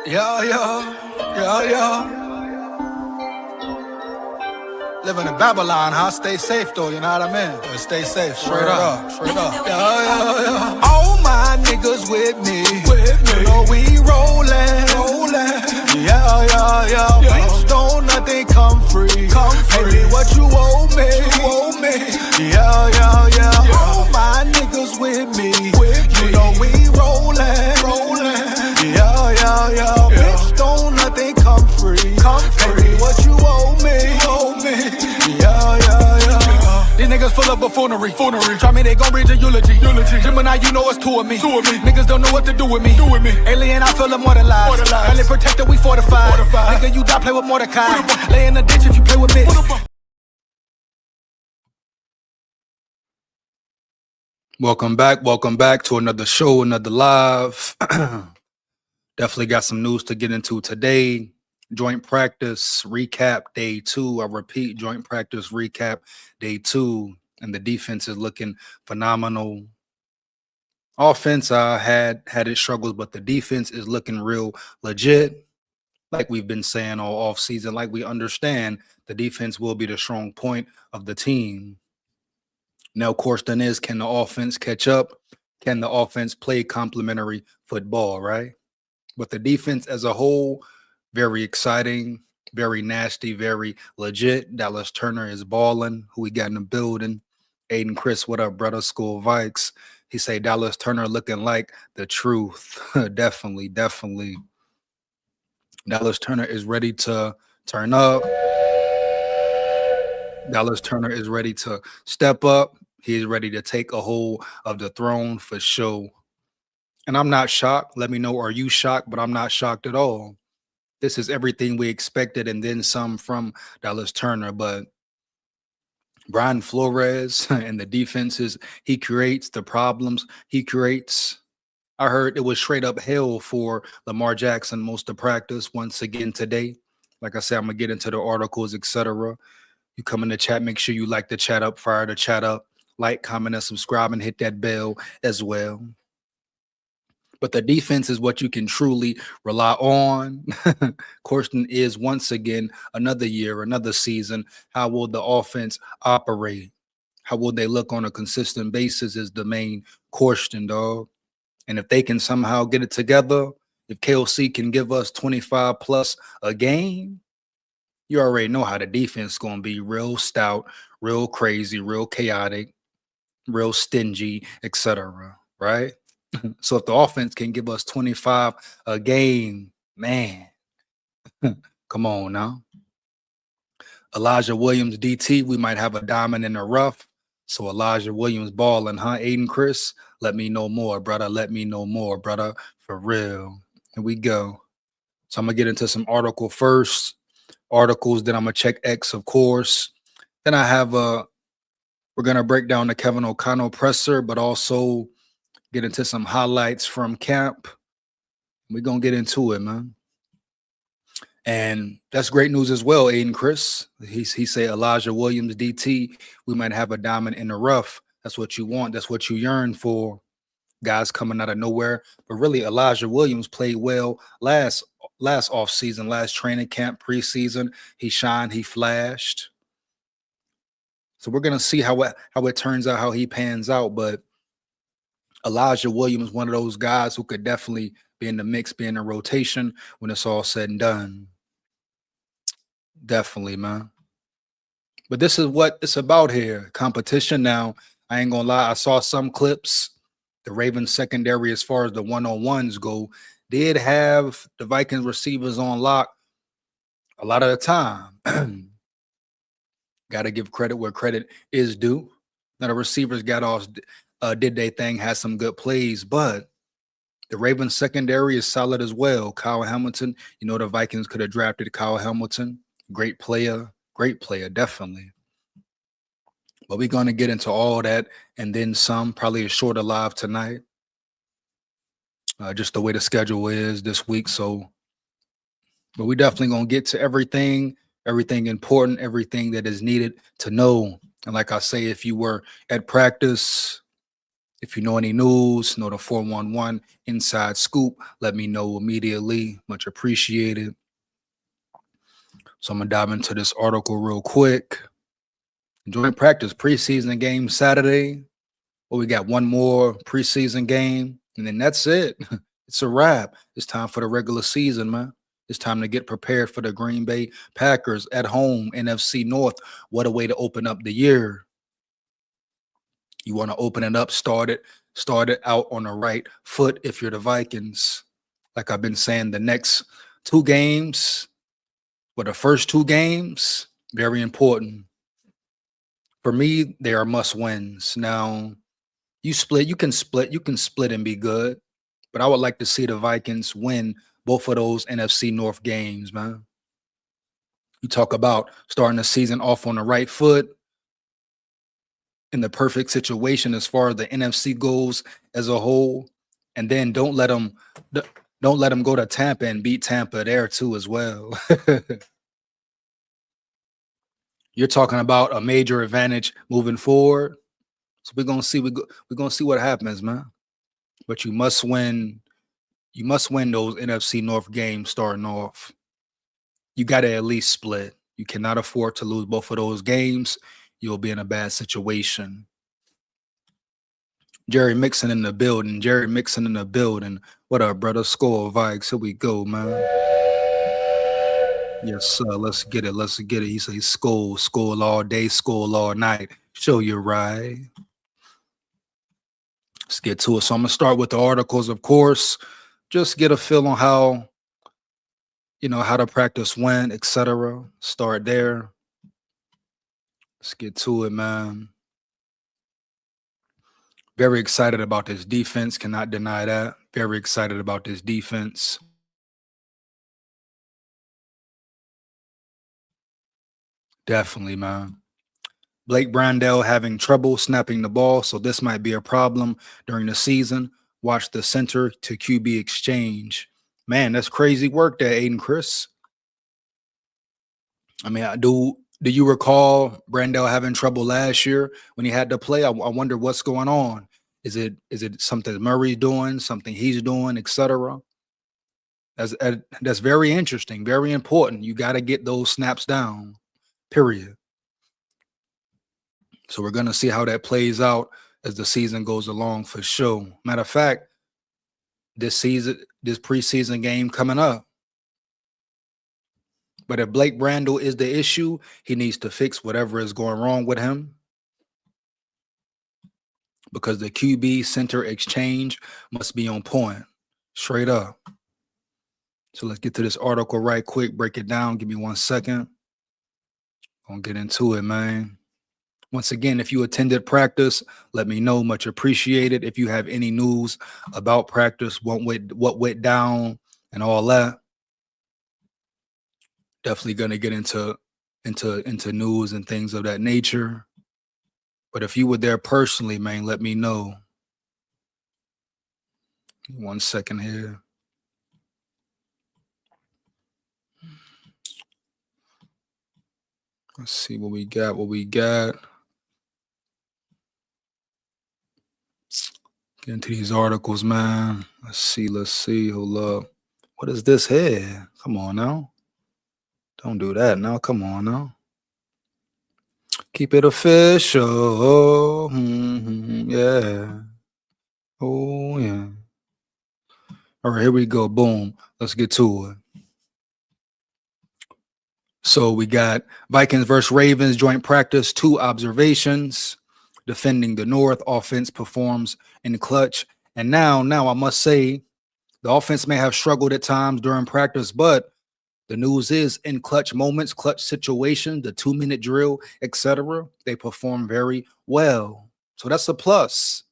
Yeah, yeah, yeah, yeah. Living in Babylon, huh? Stay safe though, you know what I mean? Yeah, stay safe, straight up, straight up. Yeah, yeah, yeah. All my niggas with me. You know we rollin'. Yeah, yeah, yeah. Bitch, don't nothing come free. Pay me what you owe me. Yeah, yeah, yeah. All my niggas with me. You know we rollin'. Yeah, yeah, yeah. Bitch, don't nothing come free. Pay me what you owe me. Yeah, yeah, yeah. These niggas full of buffoonery. Try me, they gon' read your eulogy. Gemini, you know it's two of me. Niggas don't know what to do with me. Alien, I feel immortalized. Only protected, we fortified. Nigga, you die, play with Mordecai. Lay in the ditch if you play with me. Welcome back to another show, another live. Definitely got some news to get into today. Joint practice recap day 2. I repeat, joint practice recap day 2. And the defense is looking phenomenal. Offense had its struggles, but the defense is looking real legit. Like we've been saying all off season, like we understand the defense will be the strong point of the team. Now, question is, can the offense catch up? Can the offense play complementary football, right? But the defense as a whole, very exciting, very nasty, very legit. Dallas Turner is balling. Who we got in the building? Aiden Chris, what up, brother? SKOL VIKES. He say Dallas Turner looking like the truth. Definitely. Dallas Turner is ready to turn up. Dallas Turner is ready to step up. He is ready to take a hold of the throne for sure. And I'm not shocked. Let me know, are you shocked? But I'm not shocked at all. This is everything we expected and then some from Dallas Turner. But Brian Flores and the defenses, he creates the problems. He creates. I heard it was straight up hell for Lamar Jackson most of practice once again today. Like I said, I'm going to get into the articles, etc. You come in the chat, make sure you like the chat up, fire the chat up, like, comment, and subscribe, and hit that bell as well. But the defense is what you can truly rely on. Question is, once again, another year, another season, how will the offense operate? How will they look on a consistent basis is the main question, dog. And if they can somehow get it together, if KOC can give us 25 plus a game, you already know how the defense is going to be real stout, real crazy, real chaotic, real stingy, etc. Right? So if the offense can give us 25 a game, man, come on now. Elijah Williams, DT, we might have a diamond in the rough. So Elijah Williams balling, huh? Aiden Chris, let me know more, brother. Let me know more, brother. For real. Here we go. So I'm going to get into some articles, then I'm going to check X, of course. Then I have we're going to break down the Kevin O'Connell presser, but also get into some highlights from camp. We're going to get into it, man. And that's great news as well, Aiden Chris. He say Elijah Williams, DT, we might have a diamond in the rough. That's what you want. That's what you yearn for. Guys coming out of nowhere. But really, Elijah Williams played well last offseason, last training camp, preseason. He shined, he flashed. So we're going to see how it turns out, how he pans out. But Elijah Williams, one of those guys who could definitely be in the mix, be in the rotation when it's all said and done. Definitely, man. But this is what it's about here. Competition now. I ain't gonna lie. I saw some clips. The Ravens secondary, as far as the one-on-ones go, did have the Vikings receivers on lock a lot of the time. Got to give credit where credit is due. Now the receivers got off, did their thing, had some good plays, but the Ravens secondary is solid as well. Kyle Hamilton, you know, the Vikings could have drafted Kyle Hamilton. Great player, definitely. But we're going to get into all that and then some, probably a shorter live tonight. Just the way the schedule is this week. So, but we definitely going to get to everything important, everything that is needed to know. And like I say, if you were at practice, If you know any news, know the 411 inside scoop, let me know immediately. Much appreciated. So I'm going to dive into this article real quick. Joint practice preseason game Saturday. Well, we got one more preseason game, and then that's it. It's a wrap. It's time for the regular season, man. It's time to get prepared for the Green Bay Packers at home, NFC North. What a way to open up the year. You want to open it up, start it out on the right foot if you're the Vikings. Like I've been saying, the next two games, the first two games, very important. For me, they are must wins. Now, you can split and be good. But I would like to see the Vikings win both of those NFC North games, man. You talk about starting the season off on the right foot in the perfect situation as far as the NFC goes as a whole, and then don't let them go to Tampa and beat Tampa there too as well. You're talking about a major advantage moving forward. So we're gonna see what happens, man. But you must win. You must win those NFC North games starting off. You got to at least split. You cannot afford to lose both of those games. You'll be in a bad situation. Jerry Mixon in the building. What up, brother? SKOL VIKES. Here we go, man. Yes, sir. Let's get it. He says SKOL all day, SKOL all night. Show you right. Let's get to it. So I'm gonna start with the articles, of course. Just get a feel on how the practice went, etc. Start there. Let's get to it, man. Very excited about this defense. Cannot deny that. Very excited about this defense. Definitely, man. Blake Brandel having trouble snapping the ball, so this might be a problem during the season. Watch the center to QB exchange. Man, that's crazy work there, Aiden Chris. I mean, do you recall Brandel having trouble last year when he had to play? I wonder what's going on. Is it something Murray's doing, something he's doing, etc.? That's very interesting, very important. You got to get those snaps down, period. So we're gonna see how that plays out as the season goes along for sure. Matter of fact, this preseason game coming up. But if Blake Brandel is the issue, he needs to fix whatever is going wrong with him. Because the QB center exchange must be on point. Straight up. So let's get to this article right quick, break it down. Give me 1 second. Gonna get into it, man. Once again, if you attended practice, let me know. Much appreciated. If you have any news about practice, what went down and all that, definitely gonna get into news and things of that nature. But if you were there personally, man, let me know. 1 second here. Let's see what we got. Get into these articles, man. Let's see. Hold up. What is this here? Come on now. Don't do that now. Come on now. Keep it official. Yeah. Oh, yeah. All right, here we go. Boom. Let's get to it. So we got Vikings versus Ravens joint practice, 2 observations. Defending the North, offense performs in the clutch. And now I must say, the offense may have struggled at times during practice, but the news is in clutch moments, clutch situations, the 2-minute drill, etc., they perform very well. So that's a plus.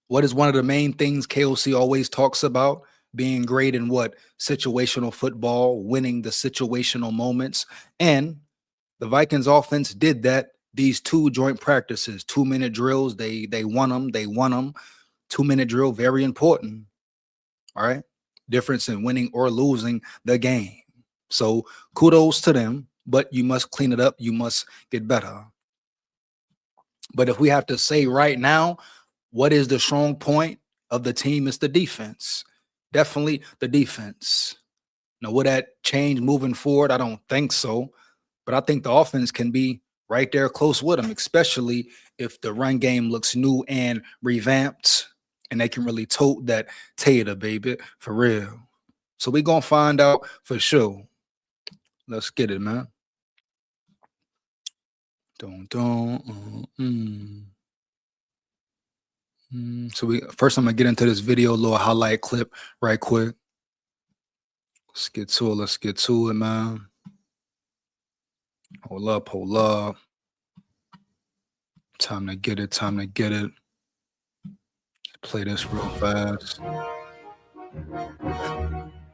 What is one of the main things KOC always talks about? Being great in what? Situational football, winning the situational moments. And the Vikings offense did that. These 2 joint practices, 2-minute drills, they won them. 2-minute drill, very important. All right. Difference in winning or losing the game. So kudos to them, but you must clean it up. You must get better. But if we have to say right now, what is the strong point of the team? Is the defense. Definitely the defense. Now, will that change moving forward? I don't think so. But I think the offense can be right there close with them, especially if the run game looks new and revamped and they can really tote that tater, baby, for real. So we're going to find out for sure. Let's get it, man. So first I'm gonna get into this video, little highlight clip right quick. Let's get to it. Let's get to it, man. Hold up, hold up. Time to get it, time to get it. Play this real fast.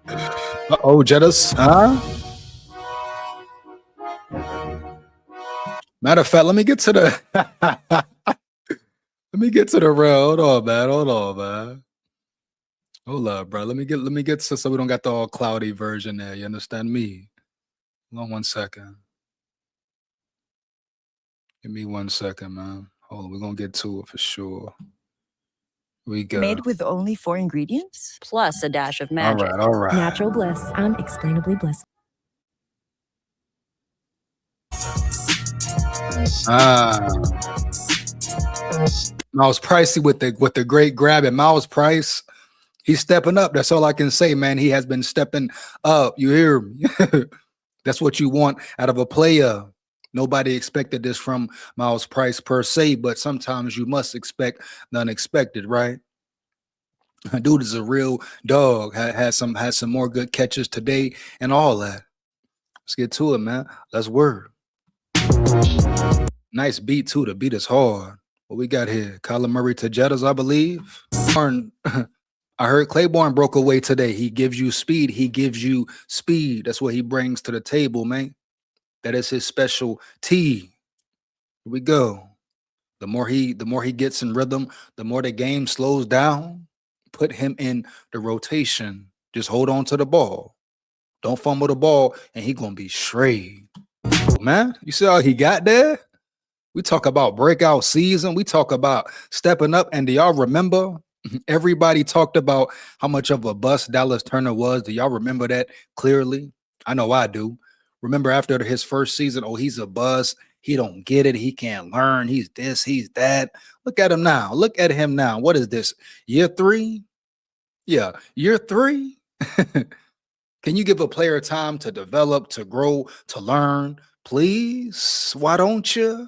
Uh-oh, Jettas, huh? Matter of fact, let me get to the let me get to the real. Hold on, man. Hold on, man. Hold up, bro. Let me get to so we don't got the all cloudy version there. You understand me? Hold on 1 second. Give me 1 second, man. Hold on, we're gonna get to it for sure. We go. Made with only 4 ingredients, plus a dash of magic. All right. Natural bliss, unexplainably bliss. Miles Pricey with the great grab, and Miles Price, he's stepping up. That's all I can say, man. He has been stepping up. You hear me? That's what you want out of a player. Nobody expected this from Miles Price per se, but sometimes you must expect the unexpected, right? Dude is a real dog. Had some more good catches today and all that. Let's get to it, man. Let's work. Nice beat too. The beat is hard. What we got here? Kyler Murray to Jettas, I believe. I heard Claiborne broke away today. He gives you speed. He gives you speed. That's what he brings to the table, man. That is his specialty. Here we go. The more he gets in rhythm, the more the game slows down. Put him in the rotation. Just hold on to the ball. Don't fumble the ball, and he gonna be straight. Man, you see how he got there? We talk about breakout season. We talk about stepping up. And do y'all remember? Everybody talked about how much of a bust Dallas Turner was. Do y'all remember that clearly? I know I do. Remember after his first season, oh, he's a bust. He don't get it. He can't learn. He's this, he's that. Look at him now. Look at him now. What is this? Year 3? Yeah, year 3. Can you give a player time to develop, to grow, to learn? Please? Why don't you?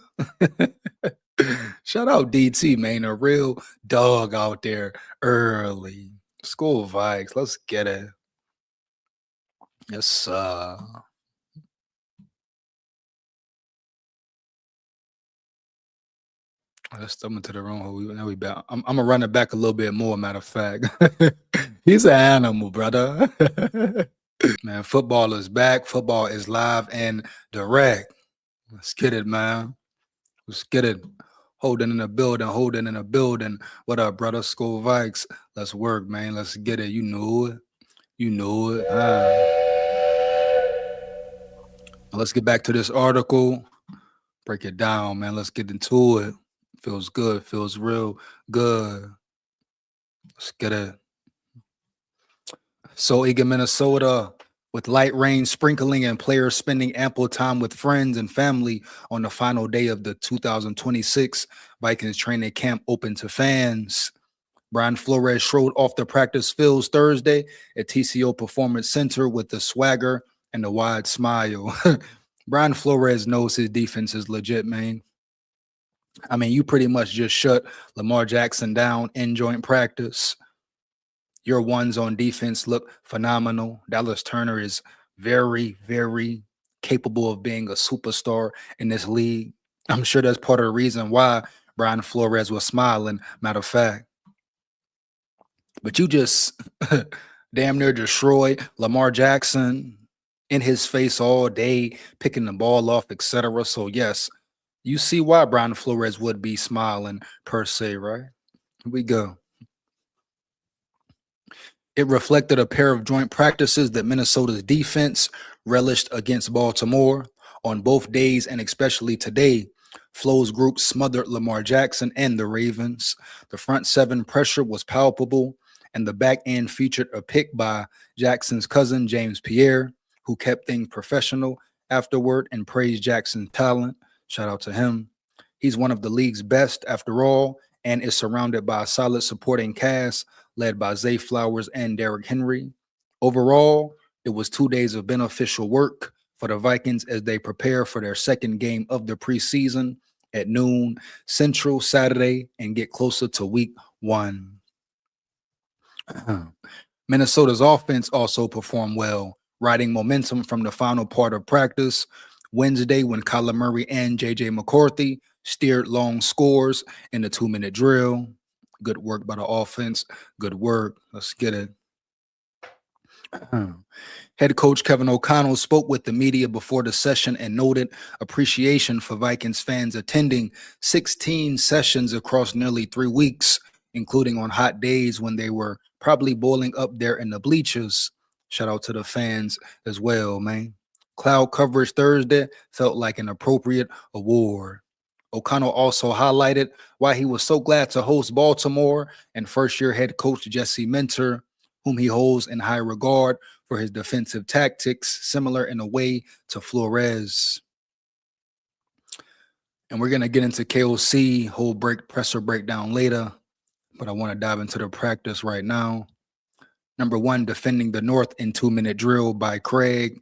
Shout out DT, man. A real dog out there early. SKOL VIKES. Let's get it. Yes, let's step into the wrong hole. Now we back. I'm gonna run it back a little bit more. Matter of fact, he's an animal, brother. Man, football is back. Football is live and direct. Let's get it, man. Let's get it. Holding in the building, holding in the building. What up, brother? SKOL VIKES. Let's work, man. Let's get it. You know it. You know it. Let's get back to this article. Break it down, man. Let's get into it. Feels good. Feels real good. Let's get it. So eager Minnesota, with light rain sprinkling and players spending ample time with friends and family on the final day of the 2026 Vikings training camp open to fans. Brian Flores showed off the practice fields Thursday at TCO Performance Center with the swagger and the wide smile. Brian Flores knows his defense is legit, man. I mean, you pretty much just shut Lamar Jackson down in joint practice. Your ones on defense look phenomenal. Dallas Turner is very, very capable of being a superstar in this league. I'm sure that's part of the reason why Brian Flores was smiling, matter of fact. But you just damn near destroy Lamar Jackson in his face all day, picking the ball off, etc. So, yes, you see why Brian Flores would be smiling per se, right? Here we go. It reflected a pair of joint practices that Minnesota's defense relished against Baltimore on both days, and especially today. Flo's group smothered Lamar Jackson and the Ravens. The front seven pressure was palpable, and the back end featured a pick by Jackson's cousin, James Pierre, who kept things professional afterward and praised Jackson's talent. Shout out to him. He's one of the league's best, after all, and is surrounded by a solid supporting cast led by Zay Flowers and Derrick Henry. Overall, it was 2 days of beneficial work for the Vikings as they prepare for their second game of the preseason at noon Central Saturday and get closer to week 1. Minnesota's offense also performed well, riding momentum from the final part of practice Wednesday when Kyler Murray and J.J. McCarthy steered long scores in the 2-minute drill. Good work by the offense. Good work. Let's get it. Head coach Kevin O'Connell spoke with the media before the session and noted appreciation for Vikings fans attending 16 sessions across nearly 3 weeks, including on hot days when they were probably boiling up there in the bleachers. Shout out to the fans as well, man. Cloud coverage Thursday felt like an appropriate award. O'Connell also highlighted why he was so glad to host Baltimore and first-year head coach Jesse Minter, whom he holds in high regard for his defensive tactics, similar in a way to Flores. And we're going to get into KOC, whole presser breakdown later, but I want to dive into the practice right now. Number 1, defending the North in 2-minute drill by Craig.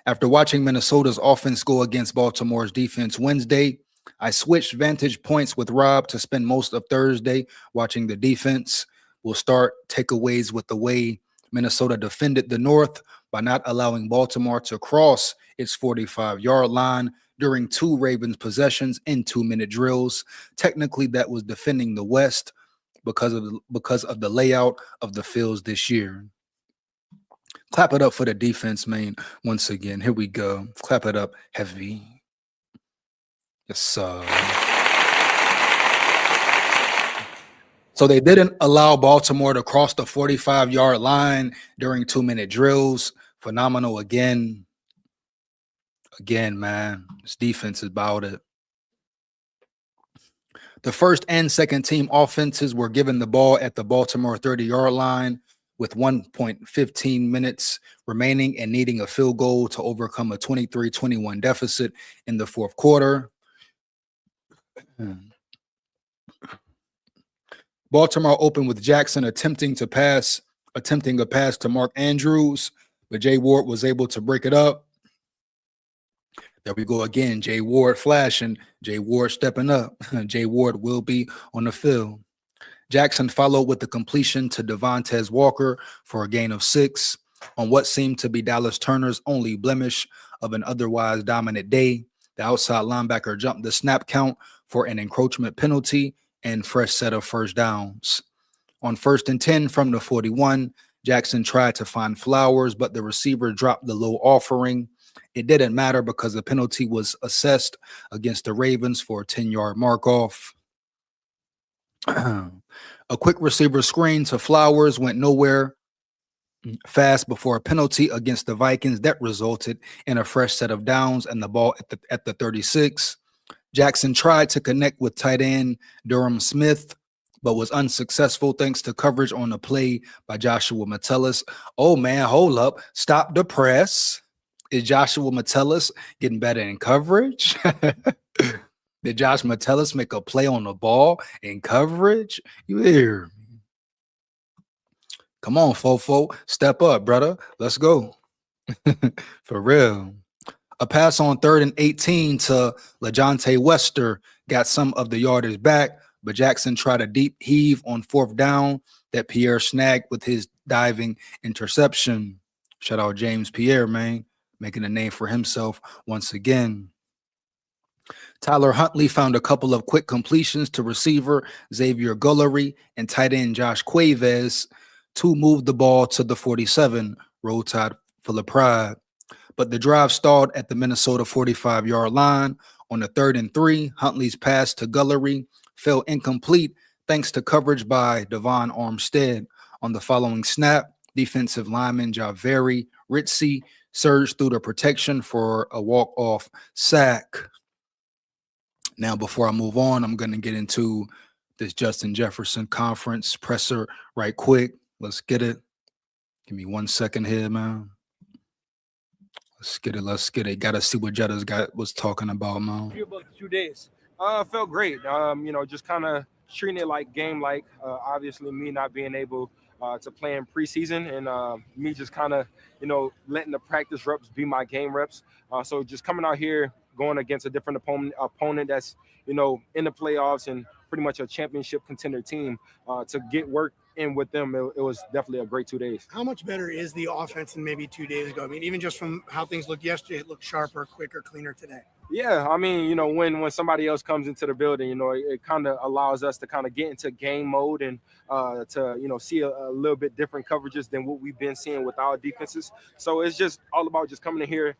After watching Minnesota's offense go against Baltimore's defense Wednesday, I switched vantage points with Rob to spend most of Thursday watching the defense. We'll start takeaways with the way Minnesota defended the North by not allowing Baltimore to cross its 45-yard line during 2 Ravens possessions in 2-minute drills. Technically, that was defending the West because of the layout of the fields this year. Clap it up for the defense, man. Once again, here we go. Clap it up heavy. Yes, sir. So they didn't allow Baltimore to cross the 45-yard line during 2-minute drills. Phenomenal again. Again, man, this defense is about it. The first and second team offenses were given the ball at the Baltimore 30-yard line with 1.15 minutes remaining and needing a field goal to overcome a 23-21 deficit in the fourth quarter. Baltimore opened with Jackson attempting a pass to Mark Andrews, but Jay Ward was able to break it up. There we go again. Jay Ward flashing. Jay Ward stepping up. Jay Ward will be on the field. Jackson followed with the completion to Devontae Walker for a gain of 6 on what seemed to be Dallas Turner's only blemish of an otherwise dominant day. The outside linebacker jumped the snap count for an encroachment penalty and fresh set of first downs. On 1st and 10 from the 41, Jackson tried to find Flowers, but the receiver dropped the low offering. It didn't matter because the penalty was assessed against the Ravens for a 10-yard mark-off. A quick receiver screen to Flowers went nowhere fast before a penalty against the Vikings that resulted in a fresh set of downs and the ball at the 36. Jackson tried to connect with tight end Durham Smith, but was unsuccessful thanks to coverage on the play by Joshua Metellus. Oh, man, hold up. Stop the press. Is Joshua Metellus getting better in coverage? Did Josh Metellus make a play on the ball in coverage? You hear me? Come on, Fofo. Step up, brother. Let's go. For real. A pass on 3rd and 18 to LaJohntay Wester got some of the yardage back, but Jackson tried a deep heave on 4th down that Pierre snagged with his diving interception. Shout out James Pierre, man, making a name for himself once again. Tyler Huntley found a couple of quick completions to receiver Xavier Gullery and tight end Josh Cuevas to move the ball to the 47, Roll Tide full of pride. But the drive stalled at the Minnesota 45-yard line. On the 3rd and 3, Huntley's pass to Gullery fell incomplete thanks to coverage by Devon Armstead. On the following snap, defensive lineman Javeri Ritzy surged through the protection for a walk-off sack. Now, before I move on, I'm going to get into this Justin Jefferson conference presser right quick. Let's get it. Give me 1 second here, man. Let's get it. Let's get it. Got to see what Jetta's was talking about, man. About 2 days. Felt great. Just kind of treating it like game-like. Obviously, me not being able to play in preseason, and me just kind of, letting the practice reps be my game reps. So just coming out here, going against a different opponent that's, in the playoffs and pretty much a championship contender team, to get work in with them, it was definitely a great 2 days. How much better is the offense than maybe 2 days ago? I mean, even just from how things looked yesterday, it looked sharper, quicker, cleaner today. Yeah, I mean, when somebody else comes into the building, it kind of allows us to kind of get into game mode and to, see a little bit different coverages than what we've been seeing with our defenses. So it's just all about just coming in here,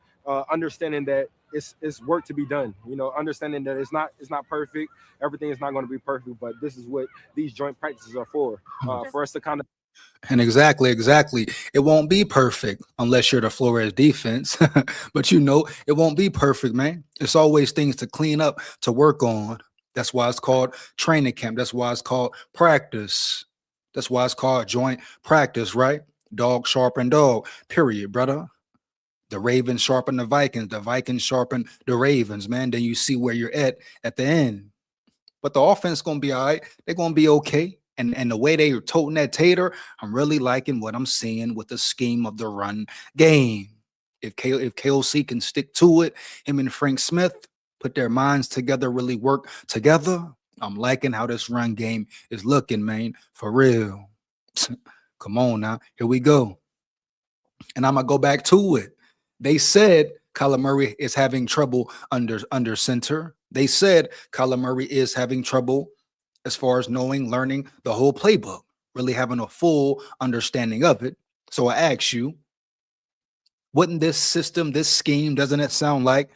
understanding that it's work to be done. Understanding that it's not perfect. Everything is not going to be perfect, but this is what these joint practices are for us to kind of. And exactly. It won't be perfect unless you're the Flores defense. But it won't be perfect, man. It's always things to clean up, to work on. That's why it's called training camp. That's why it's called practice. That's why it's called joint practice, right? Dog sharpen dog, period, brother. The Ravens sharpen the Vikings. The Vikings sharpen the Ravens, man. Then you see where you're at the end. But the offense is going to be all right. They're going to be okay. And the way they are toting that tater, I'm really liking what I'm seeing with the scheme of the run game. If KOC can stick to it, him and Frank Smith put their minds together, really work together, I'm liking how this run game is looking, man, for real. Come on now, here we go. And I'm going to go back to it. They said Kyler Murray is having trouble under center. They said Kyler Murray is having trouble as far as learning the whole playbook, really having a full understanding of it. So I ask you, wouldn't this system, this scheme, doesn't it sound like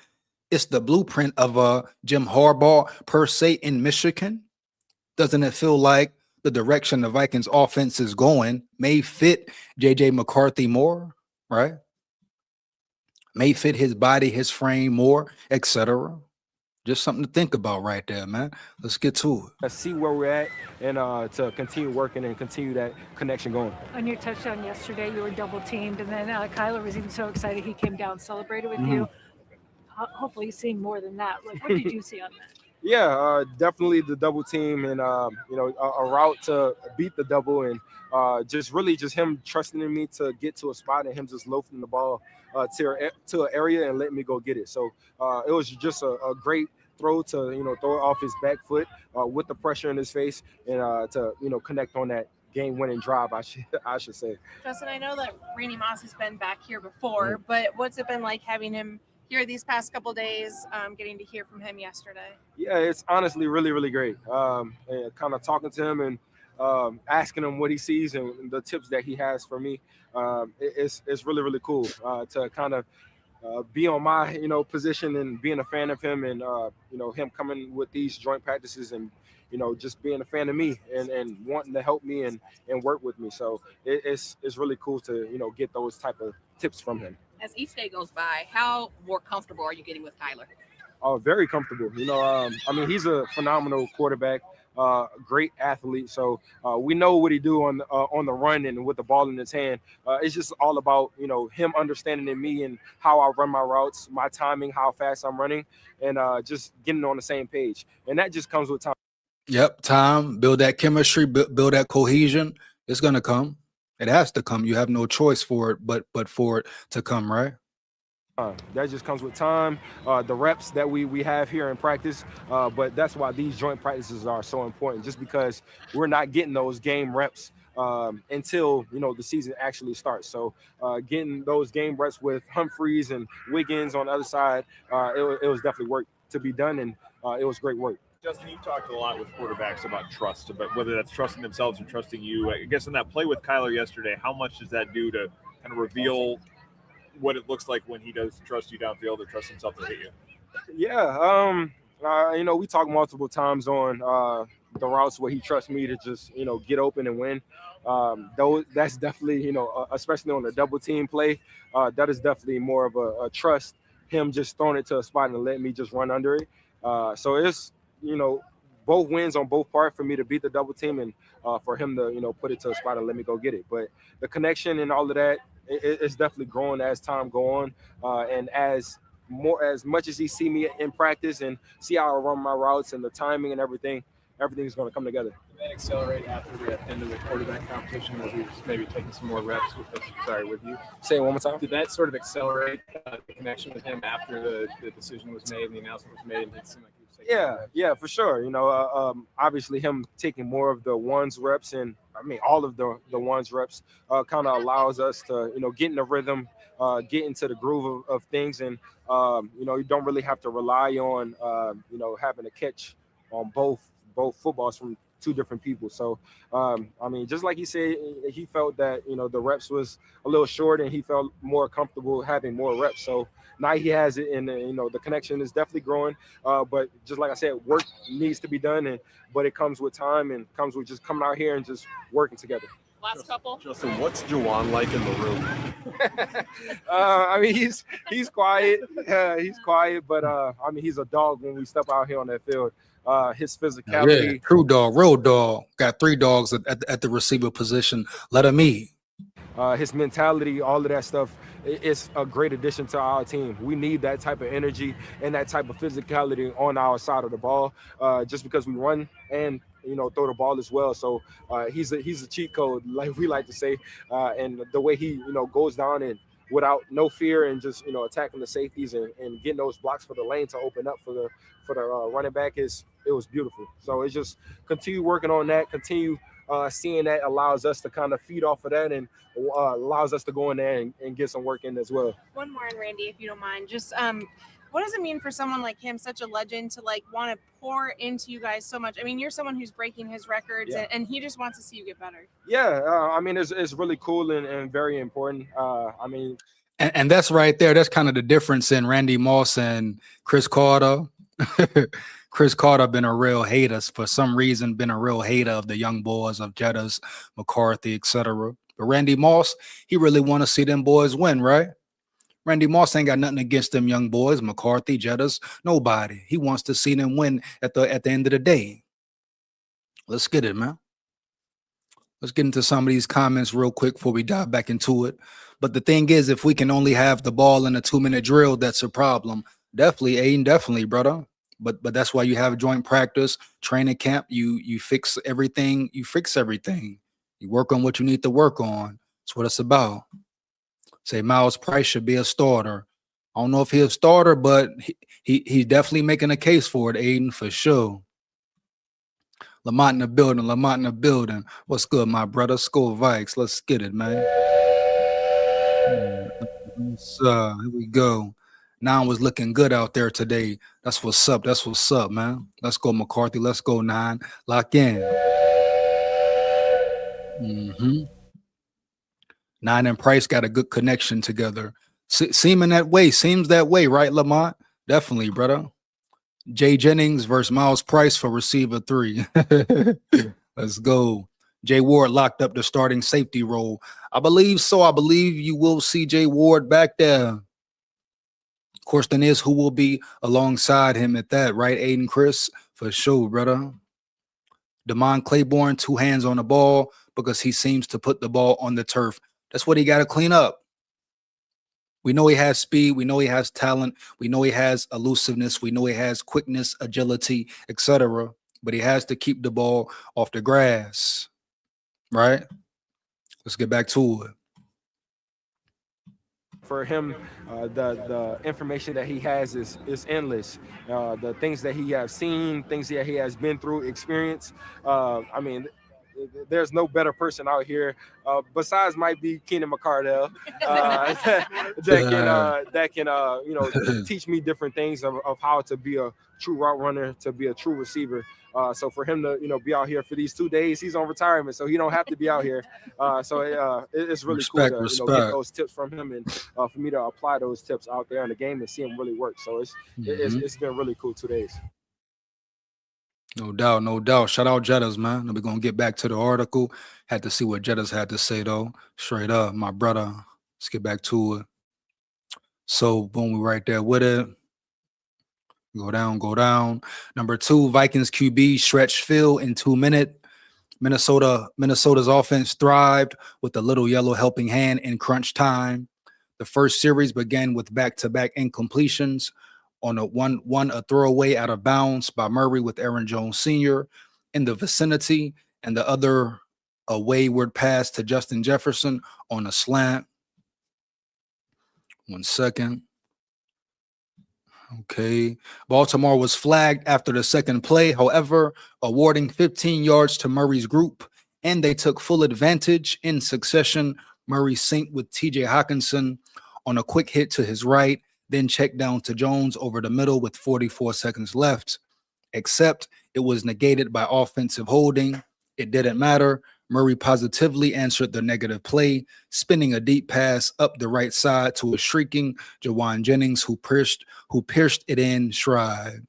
it's the blueprint of Jim Harbaugh per se in Michigan? Doesn't it feel like the direction the Vikings offense is going may fit JJ McCarthy more, right? May fit his body, his frame more, etc. Just something to think about right there, man. Let's get to it. Let's see where we're at and to continue working and continue that connection going. On your touchdown yesterday, you were double teamed, and then Kyler was even so excited he came down, celebrated with you. Hopefully, seeing more than that. Like, what did you see on that? Yeah, definitely the double team and, a route to beat the double and just him trusting in me to get to a spot and him just loafing the ball to an area and letting me go get it. So it was just a great throw to, throw it off his back foot with the pressure in his face and to, connect on that game-winning drive, I should say. Justin, I know that Randy Moss has been back here before, but what's it been like having him here these past couple days, getting to hear from him yesterday? Yeah, it's honestly really, really great. Kind of talking to him and asking him what he sees and the tips that he has for me. It's really, really cool to kind of be on my, position and being a fan of him and, him coming with these joint practices and, just being a fan of me and wanting to help me and work with me. So it's really cool to, get those type of tips from him. As each day goes by, how more comfortable are you getting with Kyler? Very comfortable. He's a phenomenal quarterback, great athlete. So we know what he do on the run and with the ball in his hand. It's just all about, him understanding in me and how I run my routes, my timing, how fast I'm running, and just getting on the same page. And that just comes with time. Yep, time, build that chemistry, build that cohesion. It's going to come. It has to come. You have no choice for it, but for it to come, right? That just comes with time, the reps that we have here in practice. But that's why these joint practices are so important, just because we're not getting those game reps until, the season actually starts. So getting those game reps with Humphreys and Wiggins on the other side, it was definitely work to be done, and it was great work. Justin, you've talked a lot with quarterbacks about trust, but whether that's trusting themselves or trusting you. I guess in that play with Kyler yesterday, how much does that do to kind of reveal what it looks like when he does trust you downfield or trust himself to hit you? Yeah, we talked multiple times on the routes where he trusts me to just, get open and win. That's definitely, especially on the double team play, that is definitely more of a trust, him just throwing it to a spot and letting me just run under it. So it's, both wins on both parts for me to beat the double team and for him to, put it to a spot and let me go get it. But the connection and all of that, it's definitely growing as time go on, and as much as he see me in practice and see how I run my routes and the timing and everything's going to come together. Did that accelerate after the end of the quarterback competition as he was maybe taking some more reps with you? Say it one more time. Did that sort of accelerate the connection with him after the decision was made and the announcement was made? And it seemed like he was taking more reps? Yeah, for sure. Obviously him taking more of the ones reps and all of the ones reps kind of allows us to, get in the rhythm, get into the groove of things. And, you don't really have to rely on, having to catch on both footballs from two different people. So, just like he said, he felt that, the reps was a little short and he felt more comfortable having more reps. So now he has it and, the connection is definitely growing. But just like I said, work needs to be done, but it comes with time and comes with just coming out here and just working together. Last couple. Justin, what's Juwan like in the room? He's quiet. He's quiet, but he's a dog when we step out here on that field. His physicality. Yeah, true dog, real dog. Got 3 dogs at the receiver position. Let him eat. His mentality, all of that stuff, it's a great addition to our team. We need that type of energy and that type of physicality on our side of the ball, just because we run and throw the ball as well. So he's a cheat code, like we like to say, and the way he goes down and without no fear and just attacking the safeties and getting those blocks for the lane to open up for the running back it was beautiful. So it's just continue working on that, continue seeing that allows us to kind of feed off of that and allows us to go in there and get some work in as well. One more, and Randy, if you don't mind, just what does it mean for someone like him, such a legend, to want to pour into you guys so much? You're someone who's breaking his records, and he just wants to see you get better. Yeah, it's really cool and very important. And that's right there. That's kind of the difference in Randy Moss and Chris Carter. Chris Carter been a real hater for some reason, been a real hater of the young boys of Jettas, McCarthy, etc. But Randy Moss, he really want to see them boys win, right? Randy Moss ain't got nothing against them young boys, McCarthy, Jettas, nobody. He wants to see them win at the end of the day. Let's get it, man. Let's get into some of these comments real quick before we dive back into it. But the thing is, if we can only have the ball in a 2-minute drill, that's a problem. Definitely, Aiden, definitely, brother. But that's why you have joint practice, training camp. You fix everything. You fix everything. You work on what you need to work on. That's what it's about. Say Miles Price should be a starter. I don't know if he's a starter, but he's definitely making a case for it, Aiden, for sure. Lamont in the building. What's good, my brother? SKOL VIKES. Let's get it, man. Here we go. Nine was looking good out there today. That's what's up. That's what's up, man. Let's go, McCarthy. Let's go, Nine. Lock in. Nine and Price got a good connection together. Seems that way, right, Lamont? Definitely, brother. Jay Jennings versus Miles Price for receiver 3. Let's go. Jay Ward locked up the starting safety role. I believe so. I believe you will see Jay Ward back there. Question is, who will be alongside him at that, right, Aiden Chris? For sure, brother. Damon Claiborne, 2 hands on the ball because he seems to put the ball on the turf. That's what he got to clean up. We know he has speed. We know he has talent. We know he has elusiveness. We know he has quickness, agility, etc. But he has to keep the ball off the grass, right? Let's get back to it. For him, the information that he has is endless. The things that he has seen, things that he has been through, experience. There's no better person out here besides might be Keenan McCardell that can teach me different things of how to be a true route runner, to be a true receiver. So for him to be out here for these 2 days, he's on retirement, so he don't have to be out here. It's really cool to get those tips from him and for me to apply those tips out there in the game and see them really work. So it's been really cool 2 days. No doubt, no doubt. Shout out Jettas, man. We're going to get back to the article. Had to see what Jettas had to say, though. Straight up, my brother. Let's get back to it. So, boom, we right there with it. Go down, go down. Number 2, Vikings QB stretch field in 2 minutes. Minnesota's offense thrived with a little yellow helping hand in crunch time. The first series began with back-to-back incompletions on a throwaway out of bounds by Murray with Aaron Jones Sr. in the vicinity, and the other a wayward pass to Justin Jefferson on a slant. 1 second. Okay. Baltimore was flagged after the second play, however, awarding 15 yards to Murray's group, and they took full advantage in succession. Murray synced with TJ Hawkinson on a quick hit to his right, then checked down to Jones over the middle with 44 seconds left. Except it was negated by offensive holding. It didn't matter. Murray positively answered the negative play, spinning a deep pass up the right side to a shrieking Jawan Jennings, who pierced it in stride.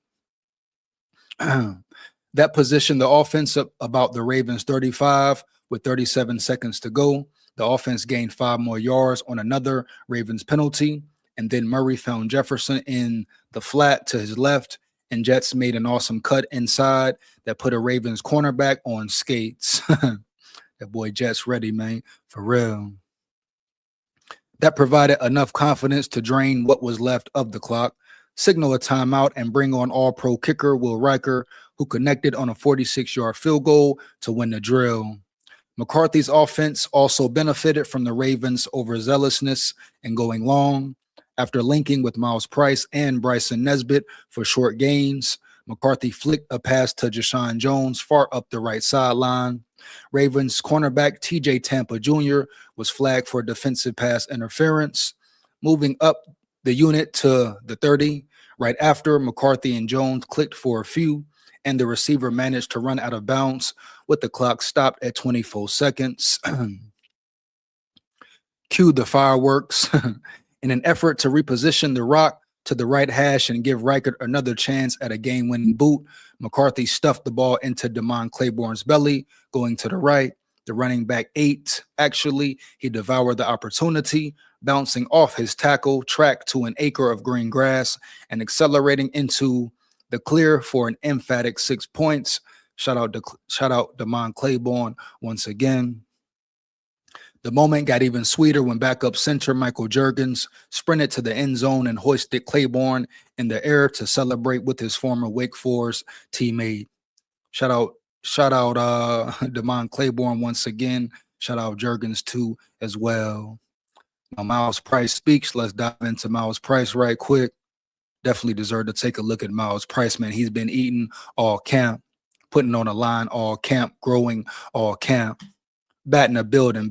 That positioned the offense up about the Ravens 35 with 37 seconds to go. The offense gained 5 more yards on another Ravens penalty, and then Murray found Jefferson in the flat to his left, and Jets made an awesome cut inside that put a Ravens cornerback on skates. That boy Jets ready, man, for real. That provided enough confidence to drain what was left of the clock, signal a timeout, and bring on all-pro kicker Will Riker, who connected on a 46-yard field goal to win the drill. McCarthy's offense also benefited from the Ravens' overzealousness and going long. After linking with Miles Price and Bryson Nesbitt for short gains, McCarthy flicked a pass to Jashawn Jones far up the right sideline. Ravens cornerback TJ Tampa Jr. was flagged for defensive pass interference. Moving up the unit to the 30, right after McCarthy and Jones clicked for a few, and the receiver managed to run out of bounds with the clock stopped at 24 seconds. Cue the fireworks. In an effort to reposition the rock to the right hash and give Riker another chance at a game-winning boot, McCarthy stuffed the ball into Damon Claiborne's belly, going to the right. The running back ate. Actually, he devoured the opportunity, bouncing off his tackle, tracked to an acre of green grass, and accelerating into the clear for an emphatic 6 points. Shout out Damon Claiborne once again. The moment got even sweeter when backup center Michael Juergens sprinted to the end zone and hoisted Claiborne in the air to celebrate with his former Wake Forest teammate. Shout out Damon Claiborne once again. Shout out Juergens too as well. Now Miles Price speaks. Let's dive into Miles Price right quick. Definitely deserve to take a look at Miles Price, man. He's been eating all camp, putting on a line all camp, growing all camp. Batting a building.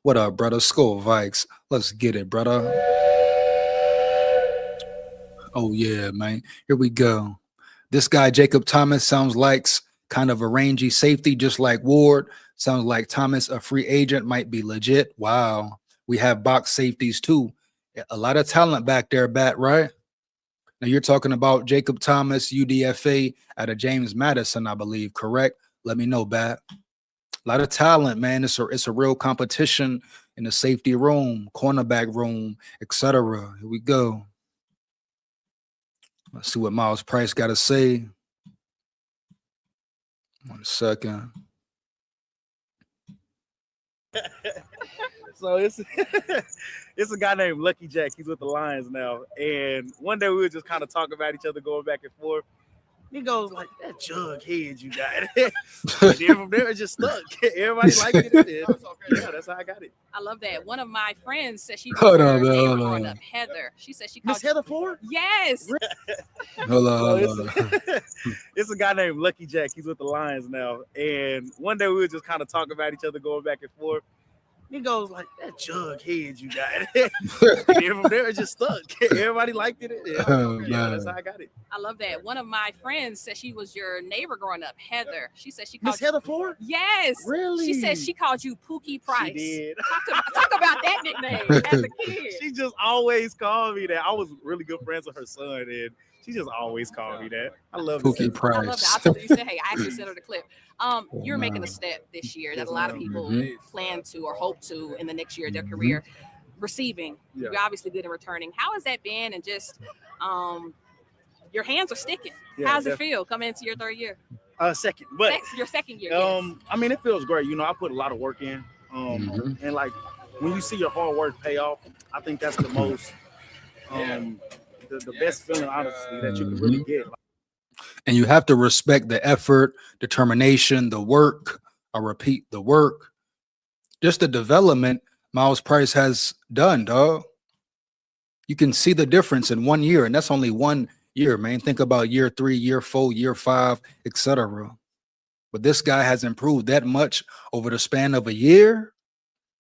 What up, brother? SKOL Vikes. Let's get it, brother. Oh, yeah, man. Here we go. This guy, Jacob Thomas, sounds like kind of a rangy safety, just like Ward. Sounds like Thomas, a free agent, might be legit. Wow. We have box safeties, too. A lot of talent back there, Bat, right? Now, you're talking about Jacob Thomas, UDFA, out of James Madison, I believe, correct? Let me know, Bat. A lot of talent, man. It's a real competition in the safety room, cornerback room, etc. Here we go. Let's see what Miles Price got to say. 1 second. So it's a guy named Lucky Jack. He's with the Lions now. And one day we were just kind of talking about each other, going back and forth. He goes like, that jug head you got. And then from there, it just stuck. Everybody liked it. Yeah, that's how I got it. I love that. One of my friends said she Hold was on, growing up. Heather. She said she called Miss Heather Ford? Yes. Hold on. It's a guy named Lucky Jack. He's with the Lions now. And one day we were just kind of talking about each other, going back and forth. He goes like, that jug head you got. And then from there, it just stuck. Everybody liked it. Yeah, that's how I got it. I love that. One of my friends said she was your neighbor growing up, Heather. She said she Miss called Heather Ford? Yes. Really? She said she called you Pookie Price. She did. Talk about that nickname as a kid. She just always called me that. I was really good friends with her son, and she just always called me that. I love Pookie Price. I love that. I told her, you said, hey, I actually sent her the clip. You're making a step this year that a lot of people plan to or hope to in the next year of their career. Receiving. You're obviously good at returning. How has that been? And just your hands are sticking. Yeah, How's it feel coming into your third year? Second, but Your second year. Yes. I mean, it feels great. You know, I put a lot of work in, and like when you see your hard work pay off, I think that's the most, the best feeling, honestly, that you can really get. And you have to respect the effort, determination, the work. I repeat, the work, just the development Miles Price has done, dog. You can see the difference in 1 year, and that's only 1 year, man. Think about year 3, year 4, year 5, etc. But this guy has improved that much over the span of a year.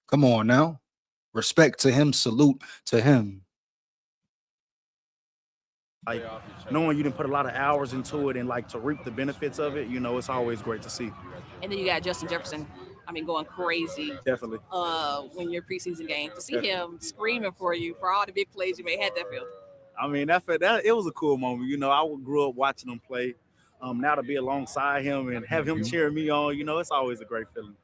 Come on now. Respect to him, salute to him. Like knowing you didn't put a lot of hours into it and like to reap the benefits of it, you know, it's always great to see. And then you got Justin Jefferson. I mean, going crazy. Definitely. When your preseason game, to see him screaming for you for all the big plays you made, had that feel? I mean, that it was a cool moment. You know, I grew up watching him play. Now to be alongside him and have him cheering me on, you know, it's always a great feeling.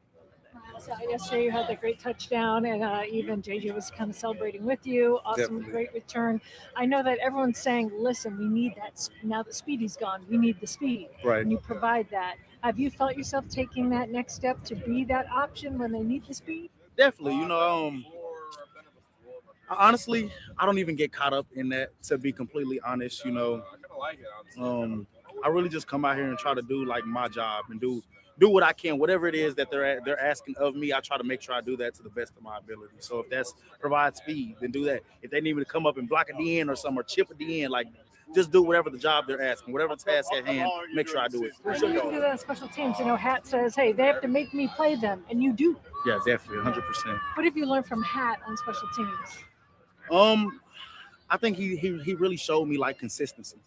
So yesterday you had that great touchdown, and even JJ was kind of celebrating with you. Awesome, Definitely. Great return. I know that everyone's saying, listen, we need that. Now that Speedy's gone, we need the speed. Right. And you provide that. Have you felt yourself taking that next step to be that option when they need the speed? Definitely. You know, honestly, I don't even get caught up in that, to be completely honest. You know, I really just come out here and try to do like my job and do what I can, whatever it is that they're asking of me. I try to make sure I do that to the best of my ability. So if that's provide speed, then do that. If they need me to come up and block at the end or something, or chip at the end, like just do whatever the job they're asking, whatever task at hand, make sure I do it. I think you can do that on special teams. You know, Hat says, hey, they have to make me play them, and you do. Yeah, definitely, 100%. What have you learned from Hat on special teams? I think he really showed me like consistency.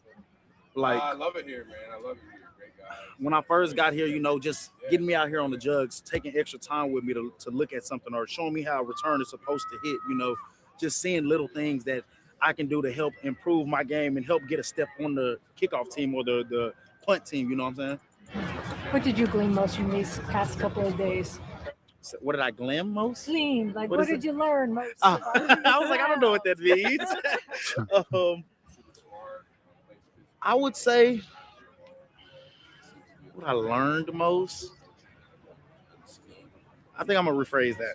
Like I love it here, man. I love it here. Great guy. When I first got here, you know, just getting me out here on the jugs, taking extra time with me to look at something, or showing me how a return is supposed to hit, you know, just seeing little things that I can do to help improve my game and help get a step on the kickoff team or the punt team, you know what I'm saying? What did you glean most from these past couple of days? So what did I glean most? Glean, like What what is did you learn most? I was like, I don't know what that means. I would say what I learned most. I think I'm gonna rephrase that.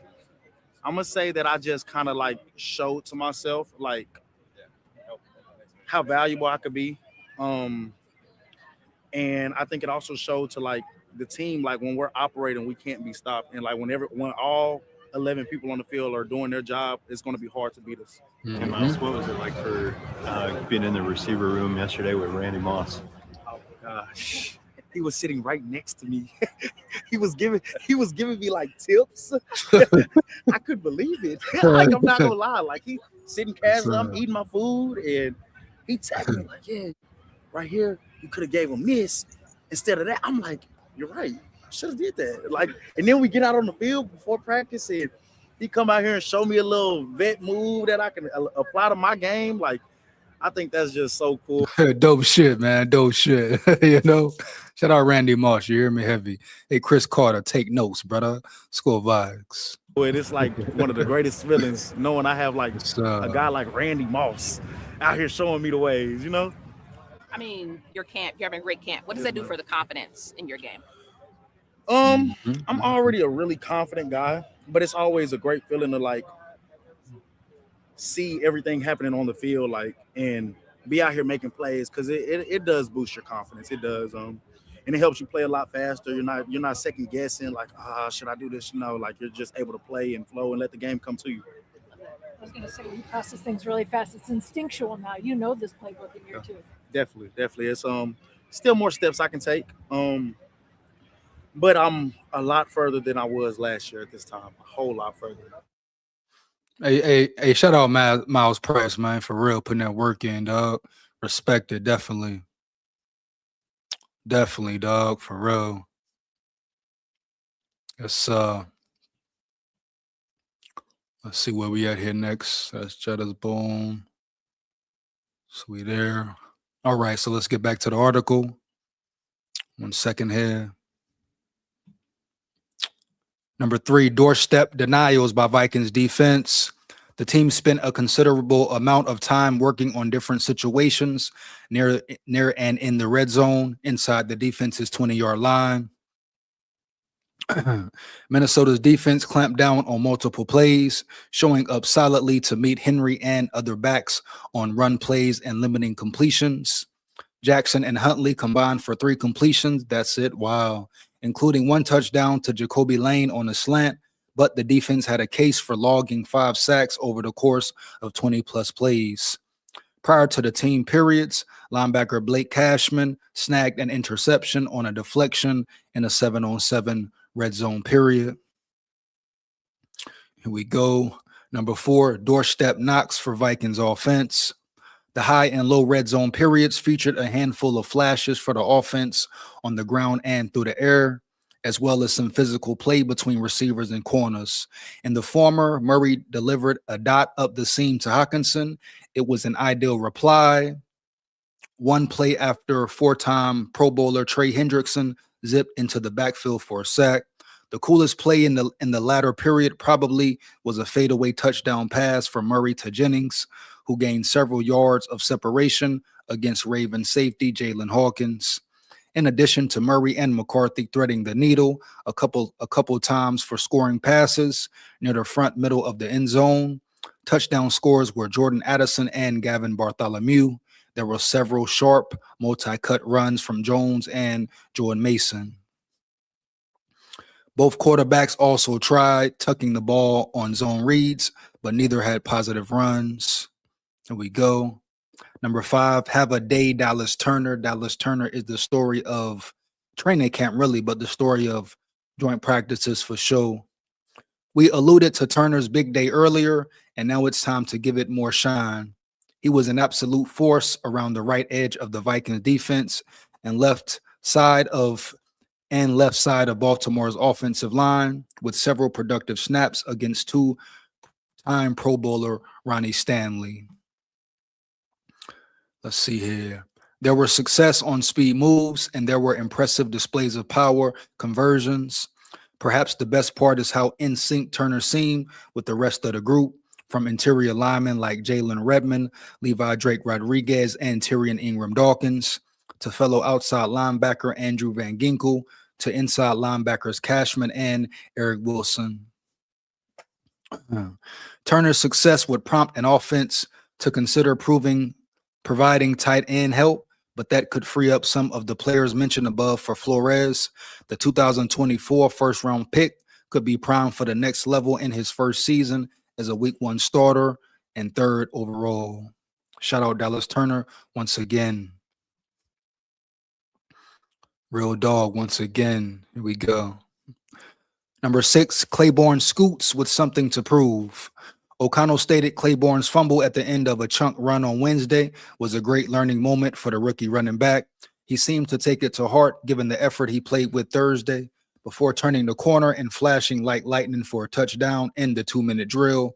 I'm gonna say that I just kind of like showed to myself like how valuable I could be. And I think it also showed to like the team, like when we're operating, we can't be stopped. And like when all 11 people on the field are doing their job, it's going to be hard to beat us. And Miles, what was it like for being in the receiver room yesterday with Randy Moss? Oh gosh, he was sitting right next to me. he was giving me like tips. I couldn't believe it. Like, I'm not gonna lie. Like, he sitting casual, I'm eating my food, and he tagged me like, yeah, right here, you could have gave him this instead of that. I'm like, you're right. I should have did that. Like, and then we get out on the field before practice, and he come out here and show me a little vet move that I can apply to my game. Like, I think that's just so cool. Dope shit, man. Dope shit. You know, shout out Randy Moss. You hear me heavy. Hey, Chris Carter, take notes, brother. SKOL VIKES. And it's like one of the greatest feelings knowing I have like a guy like Randy Moss out here showing me the ways, you know? I mean, your camp, you're having a great camp. What does that do for the confidence in your game? I'm already a really confident guy, but it's always a great feeling to like see everything happening on the field, like, and be out here making plays, because it does boost your confidence. It does, and it helps you play a lot faster. You're not second guessing, like, should I do this? You know, like, you're just able to play and flow and let the game come to you. I was gonna say, you process things really fast. It's instinctual now. You know this playbook in here too. Definitely. It's still more steps I can take. But I'm a lot further than I was last year at this time. A whole lot further. Hey, shout out Miles Price, man, for real, putting that work in, dog. Respect it, definitely. Definitely, dog, for real. Let's see where we at here next. That's Jetta's boom. So we there. All right, so let's get back to the article. 1 second here. Number 3, doorstep denials by Vikings defense. The team spent a considerable amount of time working on different situations near and in the red zone inside the defense's 20-yard line. Minnesota's defense clamped down on multiple plays, showing up solidly to meet Henry and other backs on run plays and limiting completions. Jackson and Huntley combined for 3 completions. That's it. Wow. Including 1 touchdown to Jacoby Lane on a slant, but the defense had a case for logging 5 sacks over the course of 20-plus plays. Prior to the team periods, linebacker Blake Cashman snagged an interception on a deflection in a 7-on-7 red zone period. Here we go. Number 4, doorstep knocks for Vikings offense. The high and low red zone periods featured a handful of flashes for the offense on the ground and through the air, as well as some physical play between receivers and corners. In the former, Murray delivered a dot up the seam to Hawkinson. It was an ideal reply. One play after 4-time Pro Bowler Trey Hendrickson zipped into the backfield for a sack. The coolest play in the latter period probably was a fadeaway touchdown pass from Murray to Jennings, who gained several yards of separation against Raven safety Jalen Hawkins. In addition to Murray and McCarthy threading the needle a couple times for scoring passes near the front middle of the end zone, touchdown scores were Jordan Addison and Gavin Bartholomew. There were several sharp multi-cut runs from Jones and Jordan Mason. Both quarterbacks also tried tucking the ball on zone reads, but neither had positive runs. Here we go. Number 5, have a day, Dallas Turner. Dallas Turner is the story of training camp, really, but the story of joint practices for sure. We alluded to Turner's big day earlier, and now it's time to give it more shine. He was an absolute force around the right edge of the Vikings defense and left side of Baltimore's offensive line with several productive snaps against 2-time Pro Bowler Ronnie Stanley. Let's see here. There were success on speed moves, and there were impressive displays of power conversions. Perhaps the best part is how in sync Turner seemed with the rest of the group, from interior linemen like Jalen Redmond, Levi Drake Rodriguez, and Tyrion Ingram Dawkins, to fellow outside linebacker Andrew Van Ginkel, to inside linebackers Cashman and Eric Wilson. Turner's success would prompt an offense to consider providing tight end help, but that could free up some of the players mentioned above for Flores. The 2024 first-round pick could be primed for the next level in his first season as a Week 1 starter and 3rd overall. Shout out Dallas Turner once again. Real dog once again. Here we go. Number 6, Claiborne scoots with something to prove. O'Connell stated Claiborne's fumble at the end of a chunk run on Wednesday was a great learning moment for the rookie running back. He seemed to take it to heart given the effort he played with Thursday before turning the corner and flashing like lightning for a touchdown in the 2-minute drill.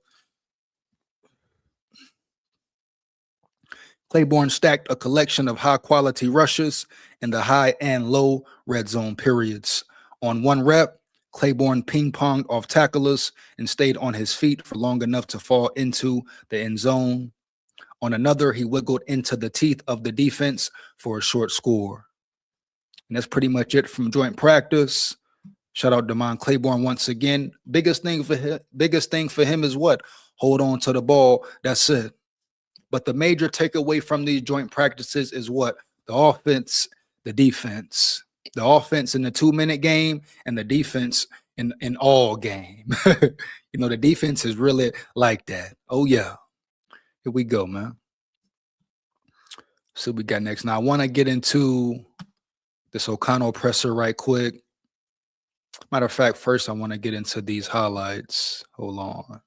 Claiborne stacked a collection of high-quality rushes in the high and low red zone periods. On 1 rep, Claiborne ping-ponged off tacklers and stayed on his feet for long enough to fall into the end zone. On another, he wiggled into the teeth of the defense for a short score. And that's pretty much it from joint practice. Shout out Damon Claiborne once again. Biggest thing for him is what? Hold on to the ball. That's it. But the major takeaway from these joint practices is what? The offense, the defense. The offense in the 2-minute game and the defense in all game. The defense is really like that. Oh, yeah. Here we go, man. So we got next. Now, I want to get into this O'Connell presser right quick. Matter of fact, first, I want to get into these highlights. Hold on.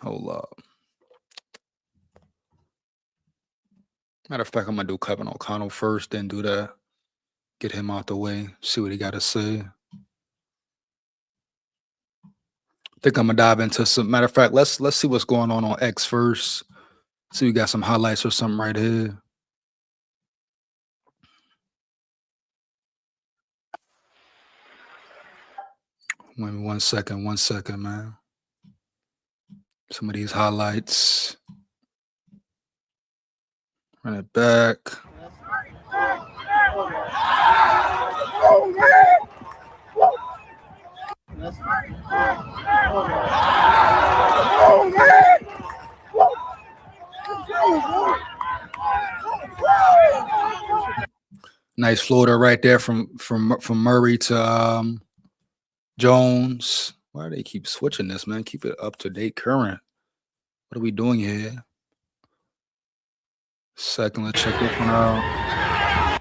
Hold up. Matter of fact, I'm going to do Kevin O'Connell first, then do that. Get him out the way, see what he got to say. I think I'm going to dive into some. Matter of fact, let's see what's going on X first. See, we got some highlights or something right here. Wait 1 second, man. Some of these highlights. Run it back. Nice floater right there from Murray to Jones. Why do they keep switching this, man? Keep it up to date, current. What are we doing here? Second, let's check this one out.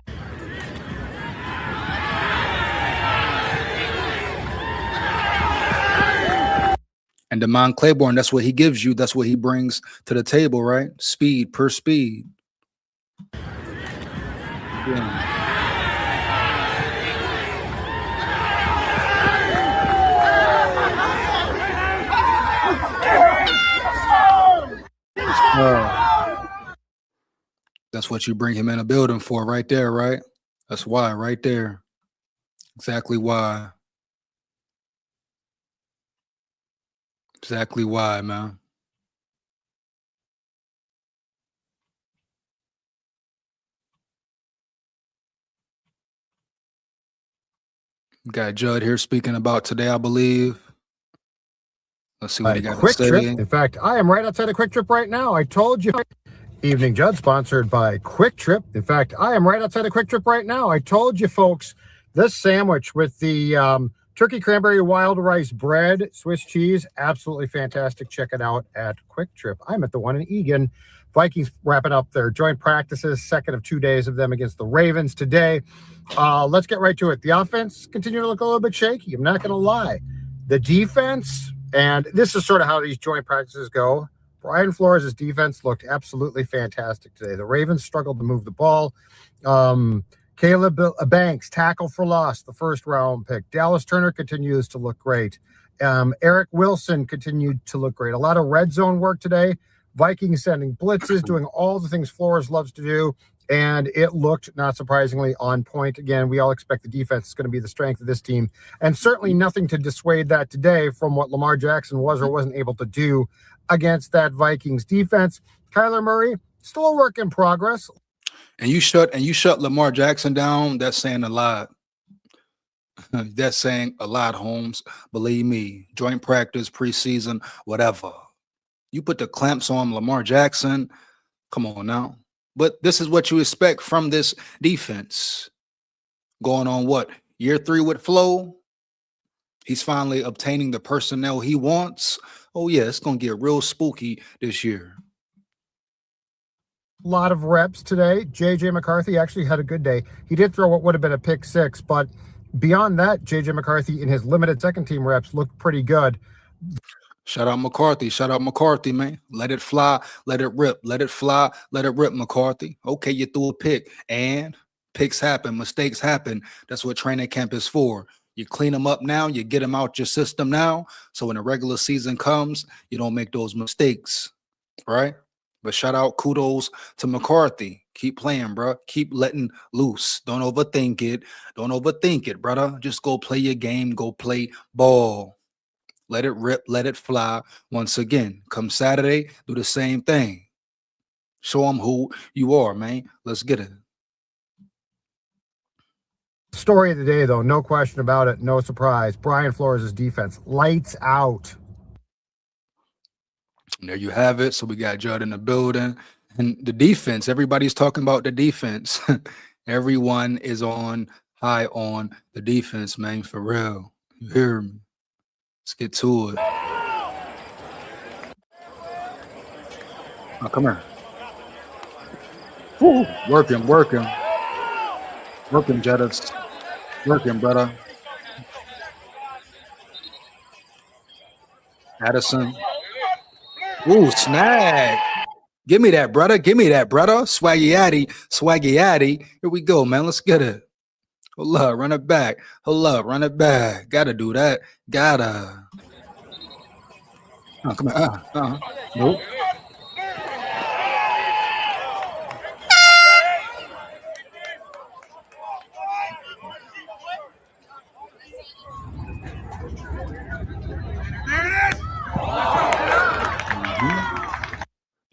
And DeMond Claiborne, that's what he gives you. That's what he brings to the table, right? Speed per speed. Yeah. That's what you bring him in a building for right there, right? That's why right there. Exactly why. Exactly why, man. Got Judd here speaking about today, I believe. Let's see what he got to say. Trip. In fact, I am right outside of Quick Trip right now. I told you. Evening Judd, sponsored by Quick Trip. In fact, I am right outside of Quick Trip right now. I told you, folks, this sandwich with the turkey cranberry wild rice bread, Swiss cheese, absolutely fantastic. Check it out at Quick Trip. I'm at the one in Eagan. Vikings wrapping up their joint practices, second of 2 days of them against the Ravens today. Let's get right to it. The offense continue to look a little bit shaky. I'm not going to lie. The defense, and this is sort of how these joint practices go. Brian Flores' defense looked absolutely fantastic today. The Ravens struggled to move the ball. Caleb Banks, tackle for loss, the first-round pick. Dallas Turner continues to look great. Eric Wilson continued to look great. A lot of red zone work today. Vikings sending blitzes, doing all the things Flores loves to do, and it looked, not surprisingly, on point. Again, we all expect the defense is going to be the strength of this team, and certainly nothing to dissuade that today from what Lamar Jackson was or wasn't able to do against that Vikings defense. Kyler Murray, still a work in progress. And you shut Lamar Jackson down, that's saying a lot. That's saying a lot, Holmes. Believe me. Joint practice, preseason, whatever. You put the clamps on Lamar Jackson. Come on now. But this is what you expect from this defense. Going on what? Year 3 with Flo. He's finally obtaining the personnel he wants. Oh, yeah, it's going to get real spooky this year. A lot of reps today. J.J. McCarthy actually had a good day. He did throw what would have been a pick 6, but beyond that, J.J. McCarthy in his limited second-team reps looked pretty good. Shout out McCarthy. Shout out McCarthy, man. Let it fly. Let it rip. Let it fly. Let it rip, McCarthy. Okay, you threw a pick. And picks happen. Mistakes happen. That's what training camp is for. You clean them up now. You get them out your system now. So when the regular season comes, you don't make those mistakes, right? But shout out, kudos to McCarthy. Keep playing, bro. Keep letting loose. Don't overthink it. Don't overthink it, brother. Just go play your game. Go play ball. Let it rip. Let it fly. Once again, come Saturday, do the same thing. Show them who you are, man. Let's get it. Story of the day, though, no question about it, no surprise. Brian Flores' defense, lights out. And there you have it. So we got Judd in the building. And the defense, everybody's talking about the defense. Everyone is high on the defense, man, for real. You hear me? Let's get to it. Oh, come here. Woo. Work him. Work him, Jettas. Work him, brother. Addison. Ooh, snag. Give me that, brother. Give me that, brother. Swaggy Addy. Here we go, man. Let's get it. Hold up, run it back. Hold up, run it back. Gotta do that. Gotta. Oh, come on. Nope.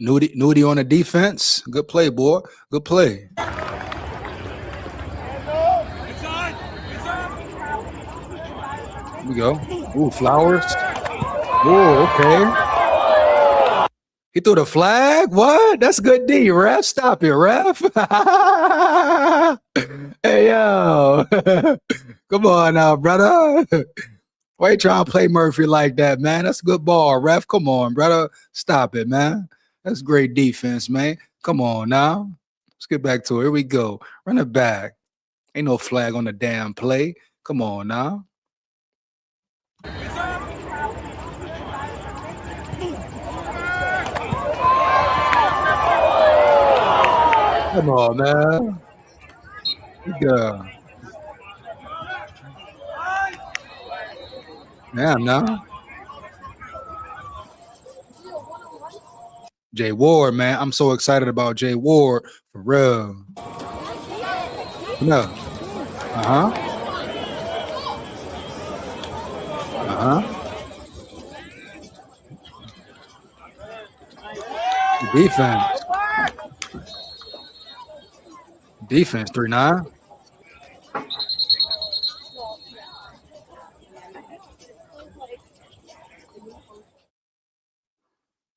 Nudie on the defense. Good play, boy. Good play. Here we go. Ooh, Flowers. Ooh, okay. He threw the flag? What? That's good D, ref. Stop it, ref. Hey, yo. Come on now, brother. Why you trying to play Murphy like that, man? That's a good ball, ref. Come on, brother. Stop it, man. That's great defense, man. Come on now. Let's get back to it. Here we go. Run it back. Ain't no flag on the damn play. Come on now. Come on, man. Yeah. Damn, now. Jay Ward, man. I'm so excited about Jay Ward. For real. No. Uh-huh. Uh-huh. Defense. Defense, 3-9.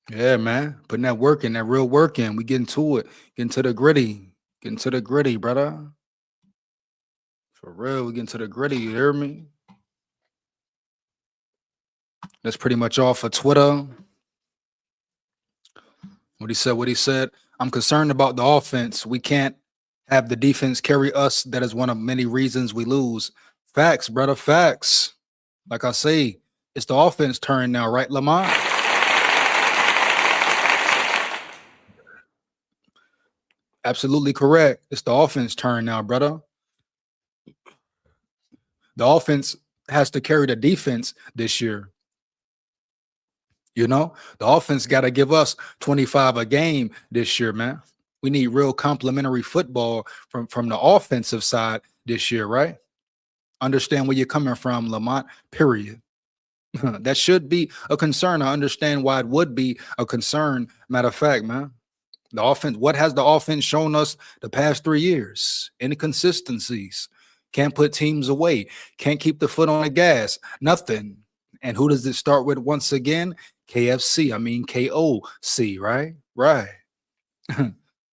Yeah, man. Putting that work in, that real work in. We getting to it. Getting to the gritty. Getting to the gritty, brother. For real, we getting to the gritty. You hear me? That's pretty much all for Twitter. What he said. I'm concerned about the offense. We can't have the defense carry us. That is one of many reasons we lose. Facts, brother, facts. Like I say, it's the offense turn now, right, Lamont? Absolutely correct. It's the offense turn now, brother. The offense has to carry the defense this year. You know, the offense got to give us 25 a game this year, man. We need real complimentary football from the offensive side this year, right? Understand where you're coming from, Lamont, period. That should be a concern. I understand why it would be a concern. Matter of fact, man, the offense, what has the offense shown us the past 3 years? Inconsistencies. Can't put teams away. Can't keep the foot on the gas. Nothing. And who does it start with once again? KFC. I mean, KOC, right? Right.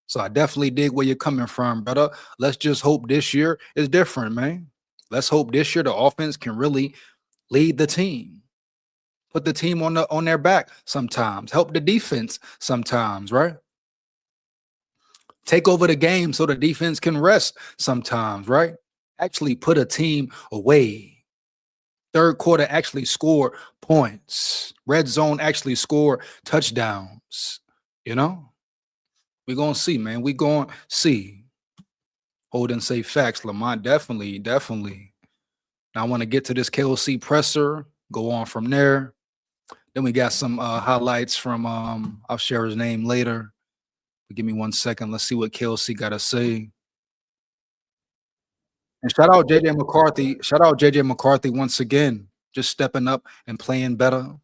So I definitely dig where you're coming from, brother. Let's just hope this year is different, man. Let's hope this year the offense can really lead the team. Put the team on their back sometimes. Help the defense sometimes, right? Take over the game so the defense can rest sometimes, right? Actually put a team away. Third quarter actually score points. Red zone actually score touchdowns. You know? We're going to see, man. We're going to see. Hold and say facts, Lamont. Definitely, definitely. Now I want to get to this KOC presser. Go on from there. Then we got some highlights from, I'll share his name later. But give me 1 second. Let's see what KOC got to say. And shout out JJ McCarthy. Shout out JJ McCarthy once again, just stepping up and playing better.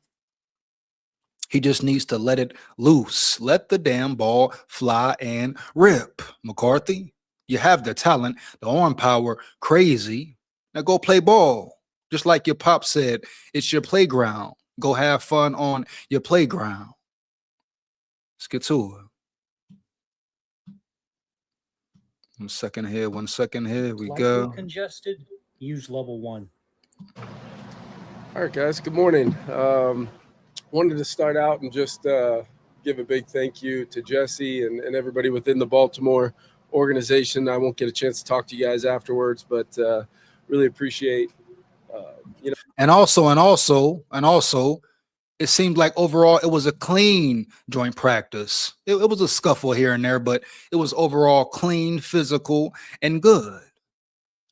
He just needs to let it loose. Let the damn ball fly and rip. McCarthy, you have the talent, the arm power, crazy. Now go play ball. Just like your pop said, it's your playground. Go have fun on your playground. Let's get to it. 1 second here, 1 second here. We go. Congested, use level 1. All right, guys. Good morning. Wanted to start out and just give a big thank you to Jesse and everybody within the Baltimore organization. I won't get a chance to talk to you guys afterwards, but really appreciate you know. And also, it seemed like overall it was a clean joint practice. It was a scuffle here and there, but it was overall clean, physical, and good.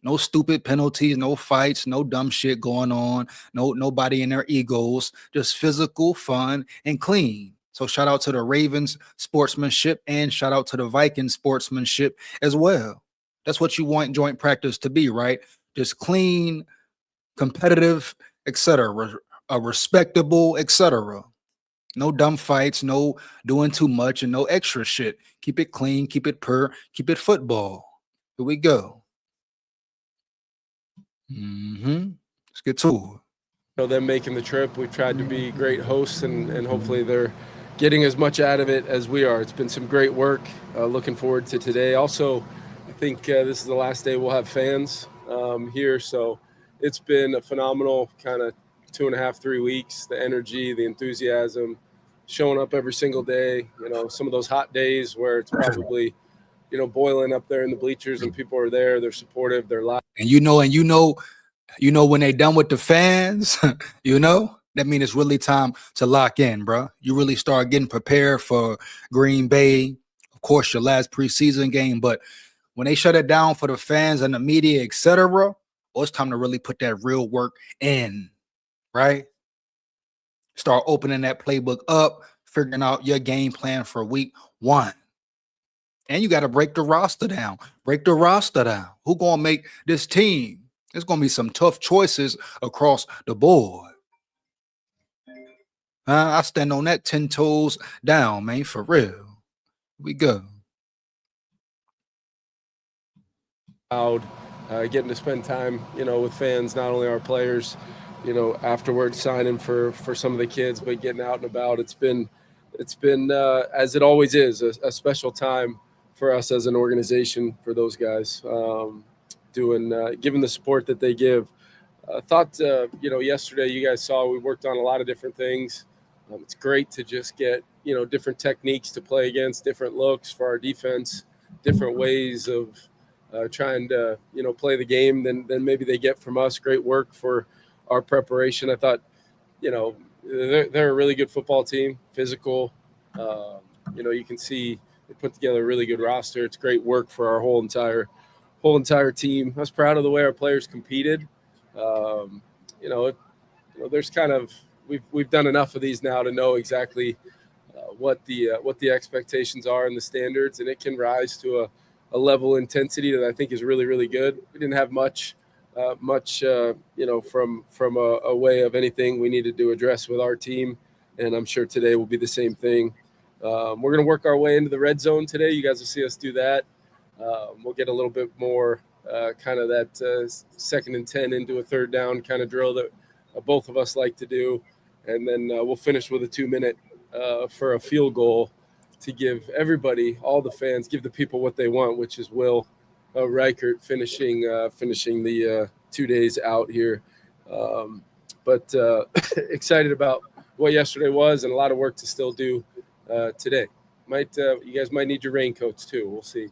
No stupid penalties, no fights, no dumb shit going on, nobody in their egos, just physical, fun, and clean. So shout out to the Ravens sportsmanship and shout out to the Vikings sportsmanship as well. That's what you want joint practice to be, right? Just clean, competitive, etc., respectable, etc. No dumb fights, no doing too much, and no extra shit. Keep it clean, keep it pure, keep it football. Here we go. Let's get to it. Them making the trip, we've tried to be great hosts, and hopefully they're getting as much out of it as we are. It's been some great work. Looking forward to today. Also, I think this is the last day we'll have fans here, so it's been a phenomenal kind of 2.5, 3 weeks. The energy, the enthusiasm, showing up every single day. Some of those hot days where it's probably boiling up there in the bleachers and people are there. They're supportive. They're loud. And when they done with the fans, that means it's really time to lock in, bro. You really start getting prepared for Green Bay, of course, your last preseason game. But when they shut it down for the fans and the media, etc., it's time to really put that real work in, right? Start opening that playbook up, figuring out your game plan for week 1. And you got to break the roster down. Who going to make this team? There's going to be some tough choices across the board. I stand on that 10 toes down, man, for real. Here we go. Getting to spend time, with fans, not only our players, afterwards signing for some of the kids, but getting out and about. It's been as it always is, a special time for us as an organization, for those guys. Given the support that they give. Yesterday you guys saw we worked on a lot of different things. It's great to just get, different techniques to play against, different looks for our defense, different ways of trying to, play the game than maybe they get from us. Great work for our preparation. I thought, they're a really good football team, physical. You can see they put together a really good roster. It's great work for our whole entire team. I was proud of the way our players competed. There's kind of we've done enough of these now to know exactly what the expectations are and the standards, and it can rise to a level of intensity that I think is really, really good. We didn't have much from a way of anything we needed to address with our team, and I'm sure today will be the same thing. We're going to work our way into the red zone today. You guys will see us do that. We'll get a little bit more kind of that 2nd and 10 into a 3rd down kind of drill that both of us like to do. And then we'll finish with a 2-minute for a field goal to give everybody, all the fans, give the people what they want, which is Will Reichert finishing the 2 days out here. But excited about what yesterday was, and a lot of work to still do today. You guys might need your raincoats too. We'll see.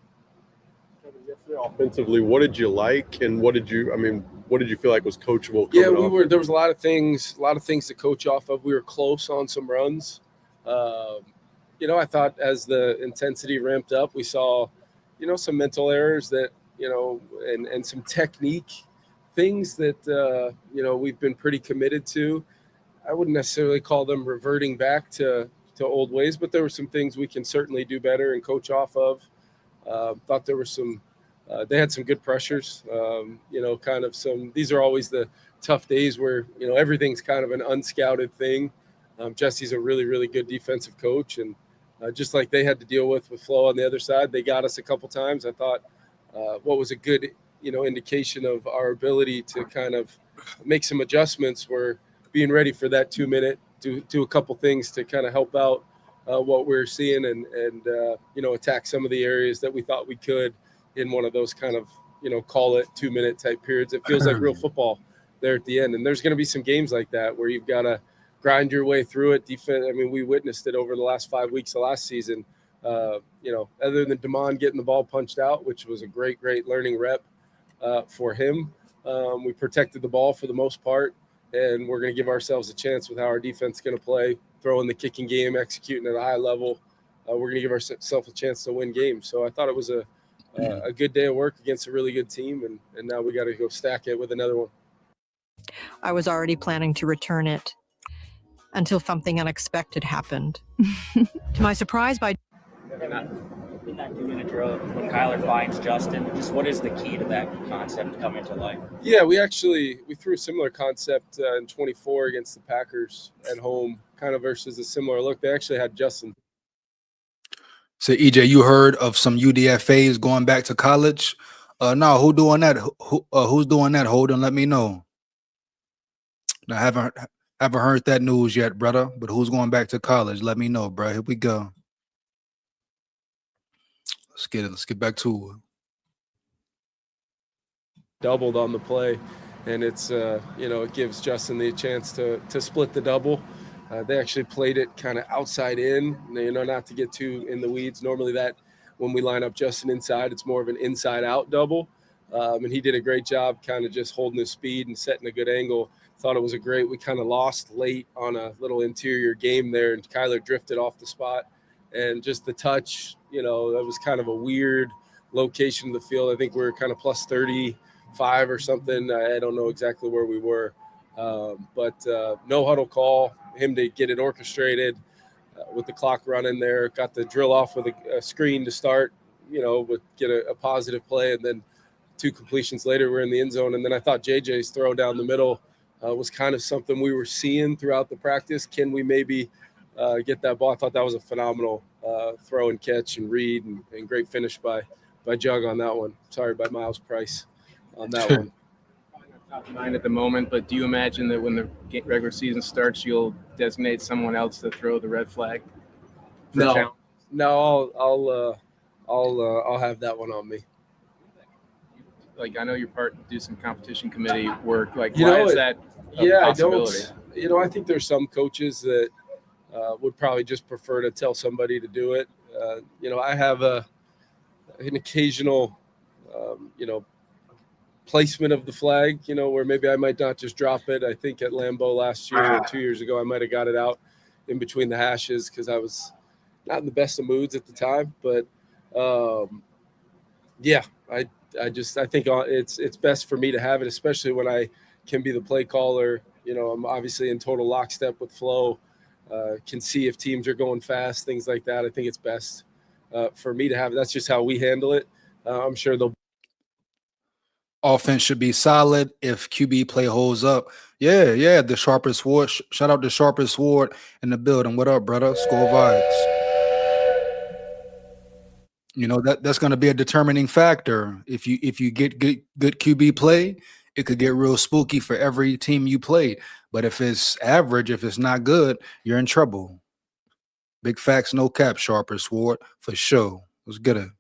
Offensively, what did you like, and what did you feel like was coachable? Yeah, there was a lot of things to coach off of. We were close on some runs. I thought as the intensity ramped up, we saw, some mental errors that, and some technique things that, we've been pretty committed to. I wouldn't necessarily call them reverting back to old ways, but there were some things we can certainly do better and coach off of. Thought there were some, they had some good pressures, these are always the tough days where, everything's kind of an unscouted thing. Jesse's a really, really good defensive coach, and just like they had to deal with Flo on the other side, they got us a couple times. I thought what was a good, indication of our ability to kind of make some adjustments were being ready for that 2-minute, do a couple things to kind of help out what we're seeing and attack some of the areas that we thought we could in one of those kind of, call it 2-minute type periods. It feels like real football there at the end. And there's going to be some games like that where you've got to grind your way through it. Defense. I mean, we witnessed it over the last 5 weeks of last season. Other than Damon getting the ball punched out, which was a great learning rep for him. We protected the ball for the most part, and we're going to give ourselves a chance with how our defense is going to play, throwing the kicking game, executing at a high level. We're going to give ourselves a chance to win games. So I thought it was a good day of work against a really good team, and now we got to go stack it with another one. I was already planning to return it until something unexpected happened. To my surprise, In that 2-minute drill, when Kyler finds Justin, just what is the key to that concept coming to life? Yeah, we threw a similar concept in 24 against the Packers at home, kind of versus a similar look. They actually had Justin. So EJ, you heard of some UDFAs going back to college? No, who doing that? Who's doing that? Holden, let me know. I haven't heard that news yet, brother. But who's going back to college? Let me know, bro. Here we go. Let's get it. Let's get back to it. Doubled on the play, and it's it gives Justin the chance to split the double. They actually played it kind of outside in, not to get too in the weeds. Normally that when we line up Justin inside, it's more of an inside out double, and he did a great job kind of just holding his speed and setting a good angle. Thought it was we kind of lost late on a little interior game there, and Kyler drifted off the spot, and just the touch, that was kind of a weird location of the field. I think we were kind of plus 35 or something. I don't know exactly where we were, but no huddle call, him to get it orchestrated with the clock running there, got the drill off with a screen to start, get a positive play, and then 2 completions later we're in the end zone. And then I thought JJ's throw down the middle was kind of something we were seeing throughout the practice. Can we maybe get that ball? I thought that was a phenomenal throw and catch and read, and great finish by Jug on that one. Sorry, by Miles Price on that one. Top 9 at the moment, but do you imagine that when the regular season starts, you'll designate someone else to throw the red flag? No, I'll have that one on me. Like, I know you're do some competition committee work. Like, You why know is it- that a Yeah, possibility? I don't. I think there's some coaches that would probably just prefer to tell somebody to do it. I have an occasional, placement of the flag, where maybe I might not just drop it. I think at Lambeau last year or 2 years ago, I might have got it out in between the hashes because I was not in the best of moods at the time. But I think it's best for me to have it, especially when I can be the play caller. I'm obviously in total lockstep with flow, can see if teams are going fast, things like that. I think it's best for me to have it. That's just how we handle it. I'm sure they'll. Offense should be solid if QB play holds up. Yeah, the sharpest sword. Shout out the sharpest sword in the building. What up, brother? SKOL vibes. That's going to be a determining factor. If you get good QB play, it could get real spooky for every team you play. But if it's average, if it's not good, you're in trouble. Big facts, no cap. Sharpest sword for sure. Let's get it.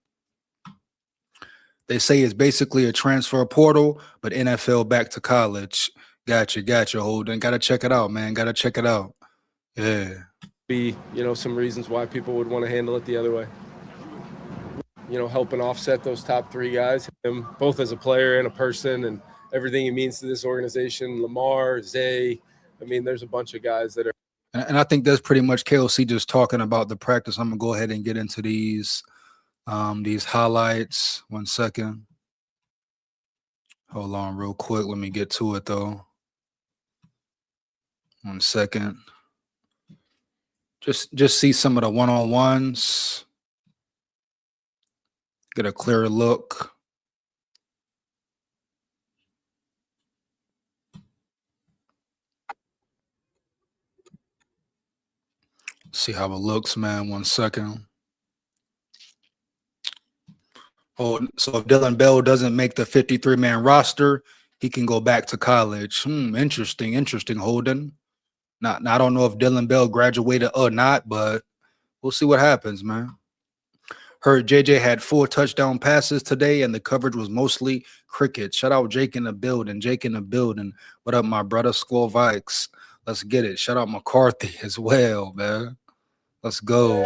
They say it's basically a transfer portal, but NFL back to college. Gotcha, Holden. Gotta check it out, man. Gotta check it out. Yeah. Be, some reasons why people would want to handle it the other way. Helping offset those top 3 guys, him both as a player and a person, and everything he means to this organization. Lamar, Zay. I mean, there's a bunch of guys that are. And I think that's pretty much KOC just talking about the practice. I'm gonna go ahead and get into these highlights. 1 second. Hold on real quick. Let me get to it though. 1 second. Just see some of the one-on-ones. Get a clearer look. See how it looks, man. 1 second. Oh, so if Dylan Bell doesn't make the 53-man roster, he can go back to college. Interesting, Holden. I don't know if Dylan Bell graduated or not, but we'll see what happens, man. Heard JJ had 4 touchdown passes today, and the coverage was mostly cricket. Shout out Jake in the building. What up, my brother? SKOL VIKES. Let's get it. Shout out McCarthy as well, man. Let's go.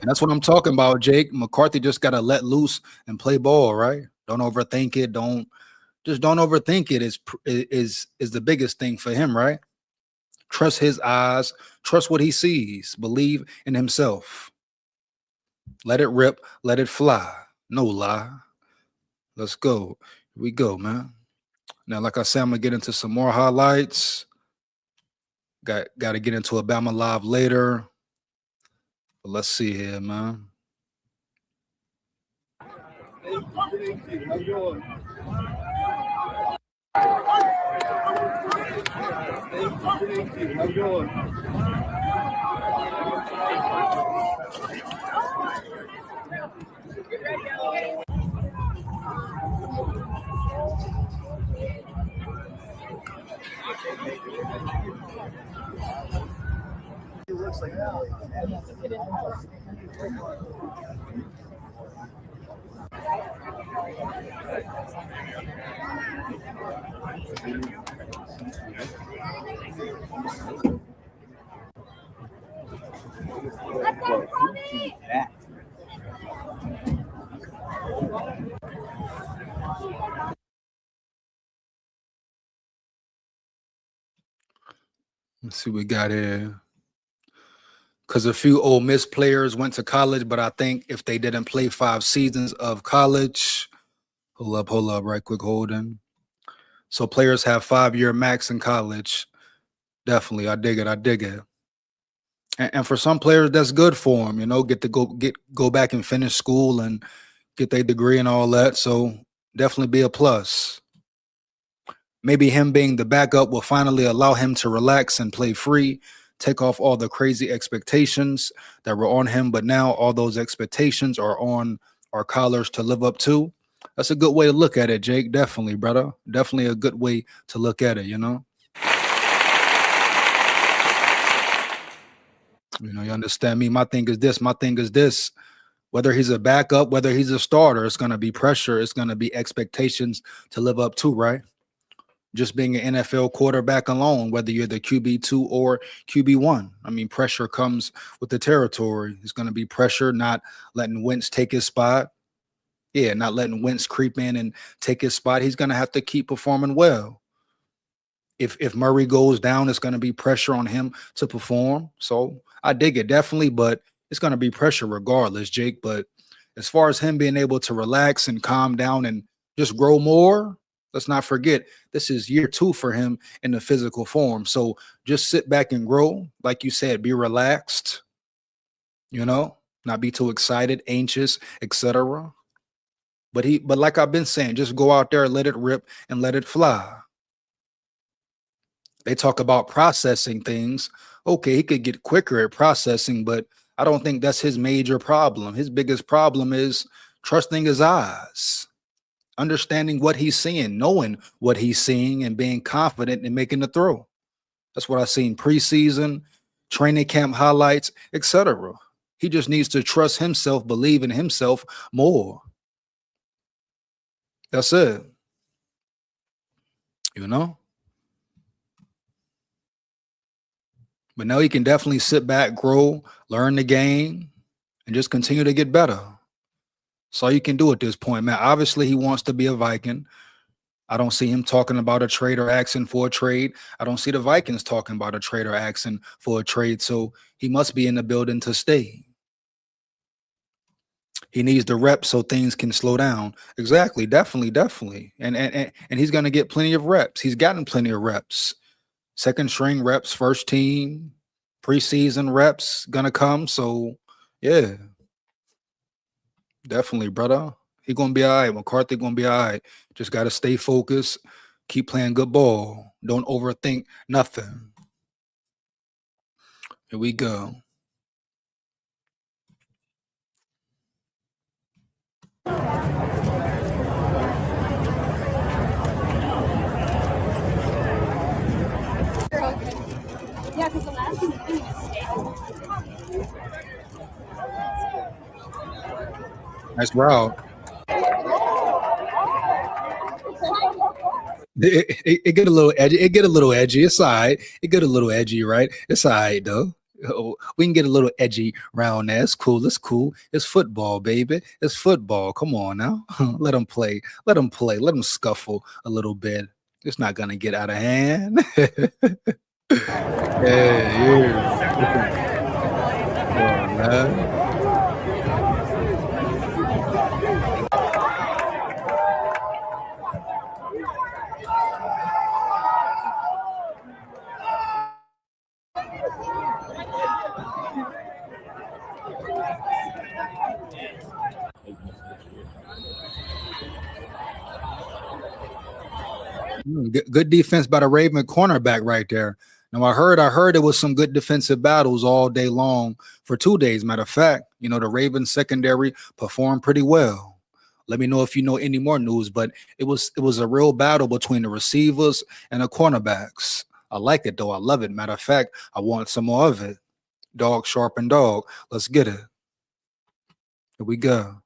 And that's what I'm talking about, Jake. McCarthy just got to let loose and play ball, right? Don't overthink it. Don't overthink it is the biggest thing for him, right? Trust his eyes. Trust what he sees. Believe in himself. Let it rip. Let it fly. No lie. Let's go. Here we go, man. Now, like I said, I'm going to get into some more highlights. Got to get into Alabama Live later. But let's see here, man. Let's see what we got here. Because a few Ole Miss players went to college, but I think if they didn't play 5 seasons of college, hold up, right quick, holding. So players have 5-year max in college. Definitely, I dig it. And for some players, that's good for them, you know, get to go back and finish school and get their degree and all that. So definitely be a plus. Maybe him being the backup will finally allow him to relax and play free, take off all the crazy expectations that were on him. But now all those expectations are on our collars to live up to. That's a good way to look at it, Jake. Definitely, brother. Definitely a good way to look at it, you know? You know, you understand me? My thing is this. Whether he's a backup, whether he's a starter, it's going to be pressure. It's going to be expectations to live up to, right? Just being an NFL quarterback alone, whether you're the QB2 or QB1. I mean, pressure comes with the territory. It's going to be pressure, not letting Wentz take his spot. Yeah, not letting Wentz creep in and take his spot. He's going to have to keep performing well. If Murray goes down, it's going to be pressure on him to perform. So I dig it, definitely, but it's going to be pressure regardless, Jake. But as far as him being able to relax and calm down and just grow more, let's not forget, this is year 2 for him in the physical form. So just sit back and grow. Like you said, be relaxed, you know, not be too excited, anxious, etc. But like I've been saying, just go out there, let it rip and let it fly. They talk about processing things. Okay, he could get quicker at processing, but I don't think that's his major problem. His biggest problem is trusting his eyes, understanding what he's seeing, knowing what he's seeing, and being confident in making the throw. That's what I've seen preseason, training camp highlights, etc. He just needs to trust himself, believe in himself more. That's it. You know? But now he can definitely sit back, grow, learn the game, and just continue to get better. That's all you can do at this point, man. Obviously, he wants to be a Viking. I don't see him talking about a trade or asking for a trade. I don't see the Vikings talking about a trade or asking for a trade. So he must be in the building to stay. He needs the reps so things can slow down. Exactly. Definitely. And he's going to get plenty of reps. He's gotten plenty of reps. Second string reps, first team, preseason reps going to come. So, yeah. Definitely, brother. He going to be all right. McCarthy going to be all right. Just got to stay focused. Keep playing good ball. Don't overthink nothing. Here we go. Yeah, because the last one you Nice route. It get a little edgy. It get a little edgy. It's all right. It get a little edgy, right? It's all right, though. We can get a little edgy around there. It's cool. It's cool. It's football, baby. It's football. Come on now. Let them play. Let them play. Let them scuffle a little bit. It's not going to get out of hand. Yeah. Come on, man. Good defense by the Raven cornerback right there. Now I heard it was some good defensive battles all day long for 2 days. Matter of fact, you know, the Ravens secondary performed pretty well. Let me know if you know any more news, but it was a real battle between the receivers and the cornerbacks. I like it though. I love it. Matter of fact, I want some more of it. Dog sharpen dog. Let's get it. Here we go.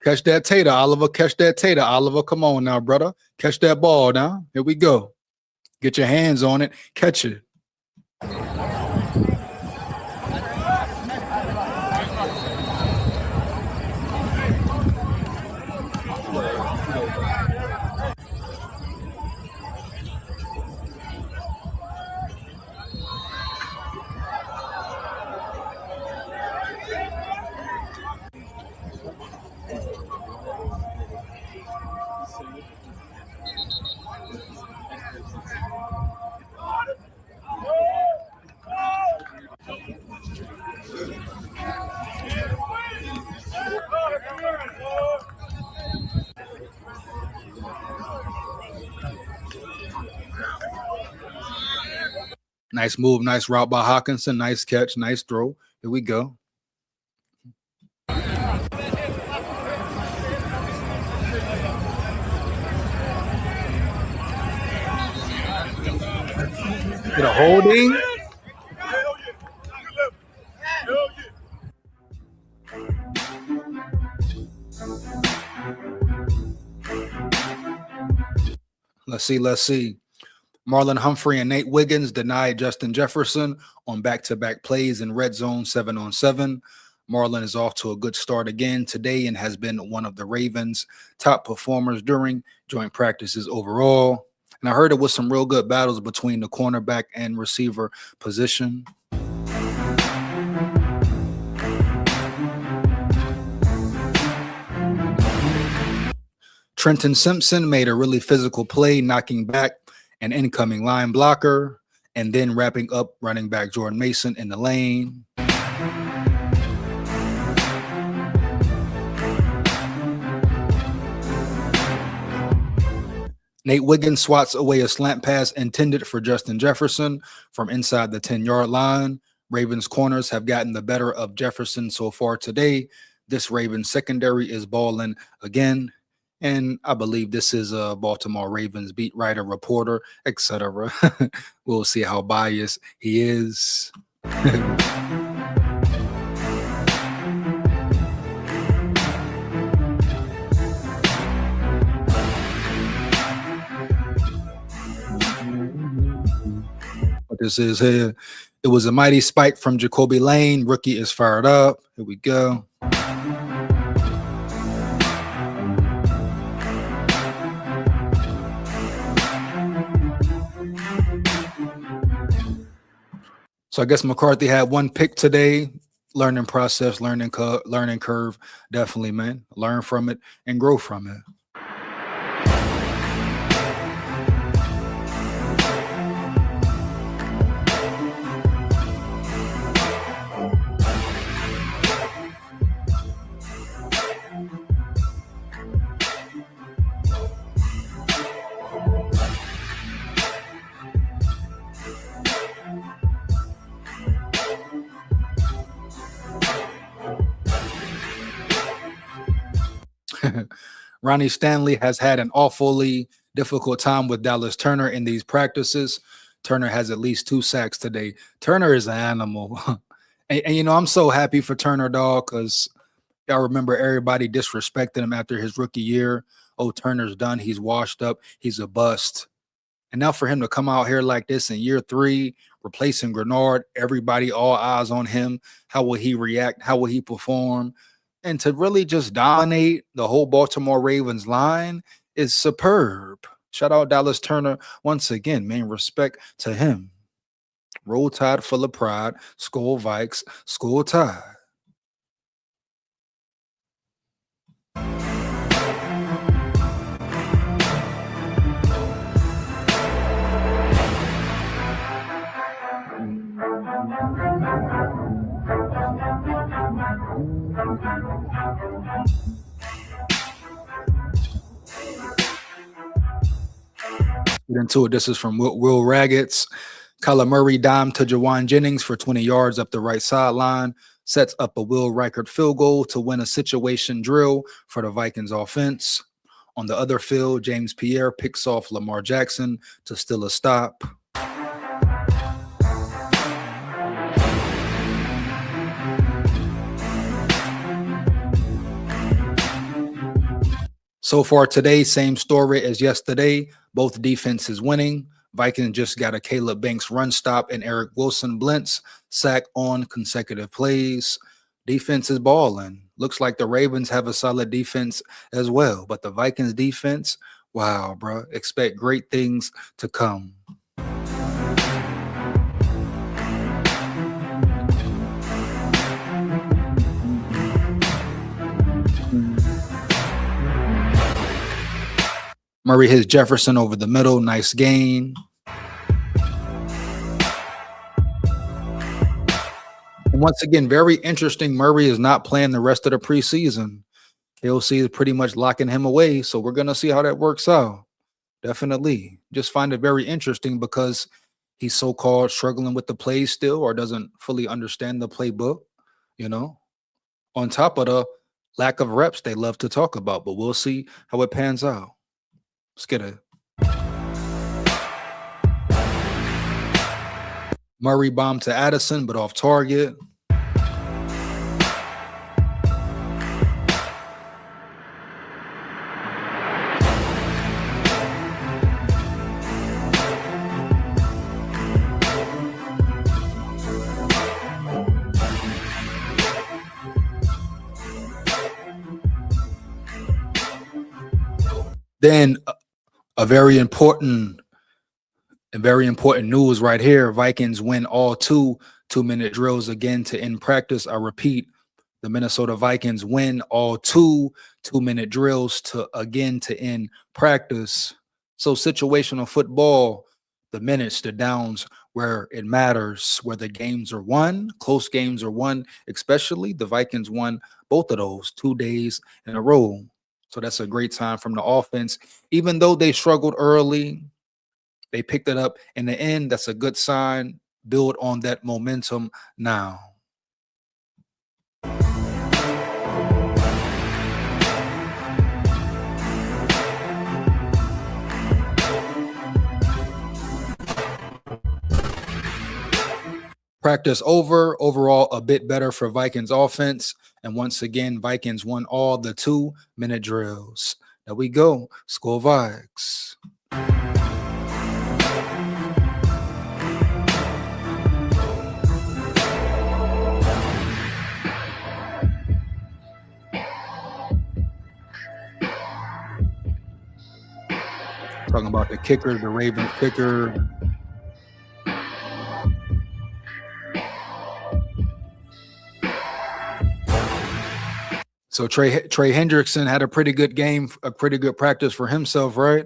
Catch that tater, Oliver. Catch that tater, Oliver. Come on now, brother. Catch that ball now. Here we go. Get your hands on it. Catch it. Nice move, nice route by Hawkinson. Nice catch, nice throw. Here we go. Get a holding. Let's see. Marlon Humphrey and Nate Wiggins denied Justin Jefferson on back-to-back plays in red zone 7-on-7. Marlon is off to a good start again today and has been one of the Ravens' top performers during joint practices overall. And I heard it was some real good battles between the cornerback and receiver position. Trenton Simpson made a really physical play, knocking back an incoming line blocker, and then wrapping up running back Jordan Mason in the lane. Nate Wiggins swats away a slant pass intended for Justin Jefferson from inside the 10-yard line. Ravens corners have gotten the better of Jefferson so far today. This Ravens secondary is balling again. And I believe this is a Baltimore Ravens beat writer, reporter, etc. We'll see how biased he is. What this is here. It was a mighty spike from Jacoby Lane. Rookie is fired up. Here we go. So I guess McCarthy had one pick today. Learning process, learning curve. Definitely, man. Learn from it and grow from it. Ronnie Stanley has had an awfully difficult time with Dallas Turner in these practices. Turner has at least 2 sacks today. Turner is an animal. and you know, I'm so happy for Turner, dog, because y'all remember everybody disrespected him after his rookie year. Oh, Turner's done. He's washed up. He's a bust. And now for him to come out here like this in year 3, replacing Grenard, everybody, all eyes on him. How will he react? How will he perform? And to really just dominate the whole Baltimore Ravens line is superb. Shout out Dallas Turner once again, man. Respect to him. Roll Tide full of pride. SKOL Vikes. SKOL Tide. Get into it. This is from Will Raggets. Kyler Murray dime to Jawan Jennings for 20 yards up the right sideline. Sets up a Will Reichert field goal to win a situation drill for the Vikings offense. On the other field, James Pierre picks off Lamar Jackson to steal a stop. So far today, same story as yesterday. Both defenses winning. Vikings just got a Caleb Banks run stop and Eric Wilson blitz sack on consecutive plays. Defense is balling. Looks like the Ravens have a solid defense as well. But the Vikings defense, wow, bro. Expect great things to come. Murray hits Jefferson over the middle. Nice gain. And once again, very interesting. Murray is not playing the rest of the preseason. KOC is pretty much locking him away. So we're going to see how that works out. Definitely. Just find it very interesting because he's so-called struggling with the plays still or doesn't fully understand the playbook, you know. On top of the lack of reps they love to talk about. But we'll see how it pans out. Let's get it. Murray bomb to Addison, but off target. Then a very important news right here. Vikings win all 2 2-minute drills again to end practice. I repeat, the Minnesota Vikings win all 2 2-minute drills to end practice. So situational football, the minutes, the downs, where it matters, where the games are won, close games are won, especially the Vikings won both of those 2 days in a row. So that's a great time from the offense. Even though they struggled early, they picked it up in the end. That's a good sign. Build on that momentum now. Practice over. Overall, a bit better for Vikings offense. And once again, Vikings won all the 2-minute drills. There we go. SKOL Vikes. Talking about the kicker, the Ravens kicker. So Trey Hendrickson had a pretty good game, a pretty good practice for himself, right?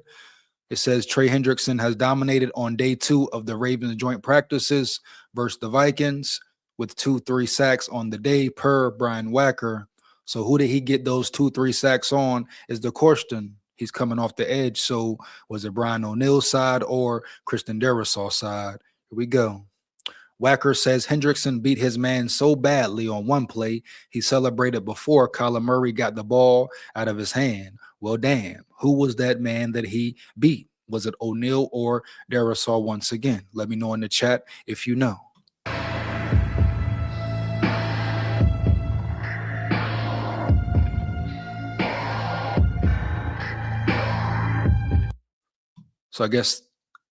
It says Trey Hendrickson has dominated on day 2 of the Ravens joint practices versus the Vikings with 2-3 sacks on the day per Brian Wacker. So who did he get those 2-3 sacks on is the question. He's coming off the edge. So was it Brian O'Neill's side or Christian Darrisaw's side? Here we go. Wacker says Hendrickson beat his man so badly on one play, he celebrated before Kyler Murray got the ball out of his hand. Well, damn, who was that man that he beat? Was it O'Neal or Darisaw once again? Let me know in the chat if you know. So I guess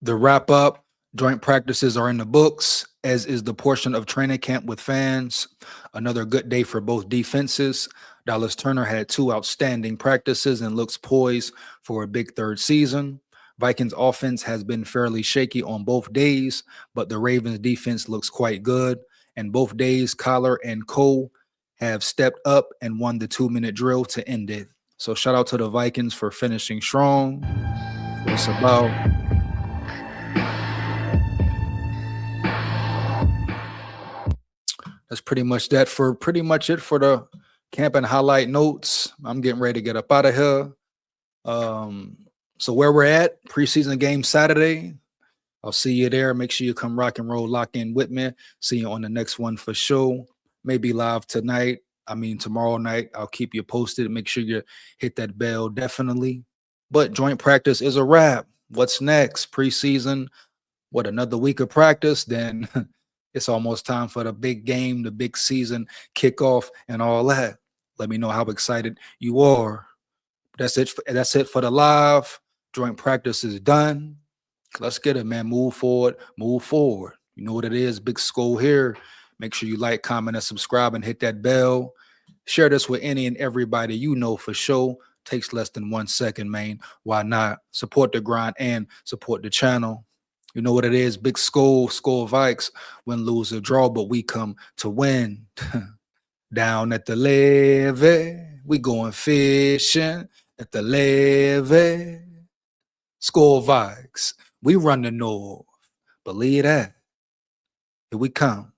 the wrap up, joint practices are in the books, as is the portion of training camp with fans. Another good day for both defenses. Dallas Turner had 2 outstanding practices and looks poised for a big third season. Vikings offense has been fairly shaky on both days, but the Ravens defense looks quite good. And both days, Kyler and Cole have stepped up and won the 2-minute drill to end it. So shout out to the Vikings for finishing strong. It's about that's pretty much it for the camp and highlight notes. I'm getting ready to get up out of here. So where we're at, preseason game Saturday. I'll see you there. Make sure you come rock and roll, lock in with me. See you on the next one for sure. Maybe live tonight. Tomorrow night. I'll keep you posted. Make sure you hit that bell definitely. But joint practice is a wrap. What's next? Preseason. What, another week of practice? Then it's almost time for the big game, the big season kickoff, and all that. Let me know how excited you are. That's it for the live. Joint practice is done. Let's get it, man. Move forward. Move forward. You know what it is. Big SKOL here. Make sure you like, comment, and subscribe, and hit that bell. Share this with any and everybody you know for sure. Takes less than 1 second, man. Why not? Support the grind and support the channel. You know what it is. Big SKOL, SKOL VIKES. Win, lose, or draw, but we come to win. Down at the levee, we going fishing at the levee. SKOL VIKES. We run the north. Believe that. Here we come.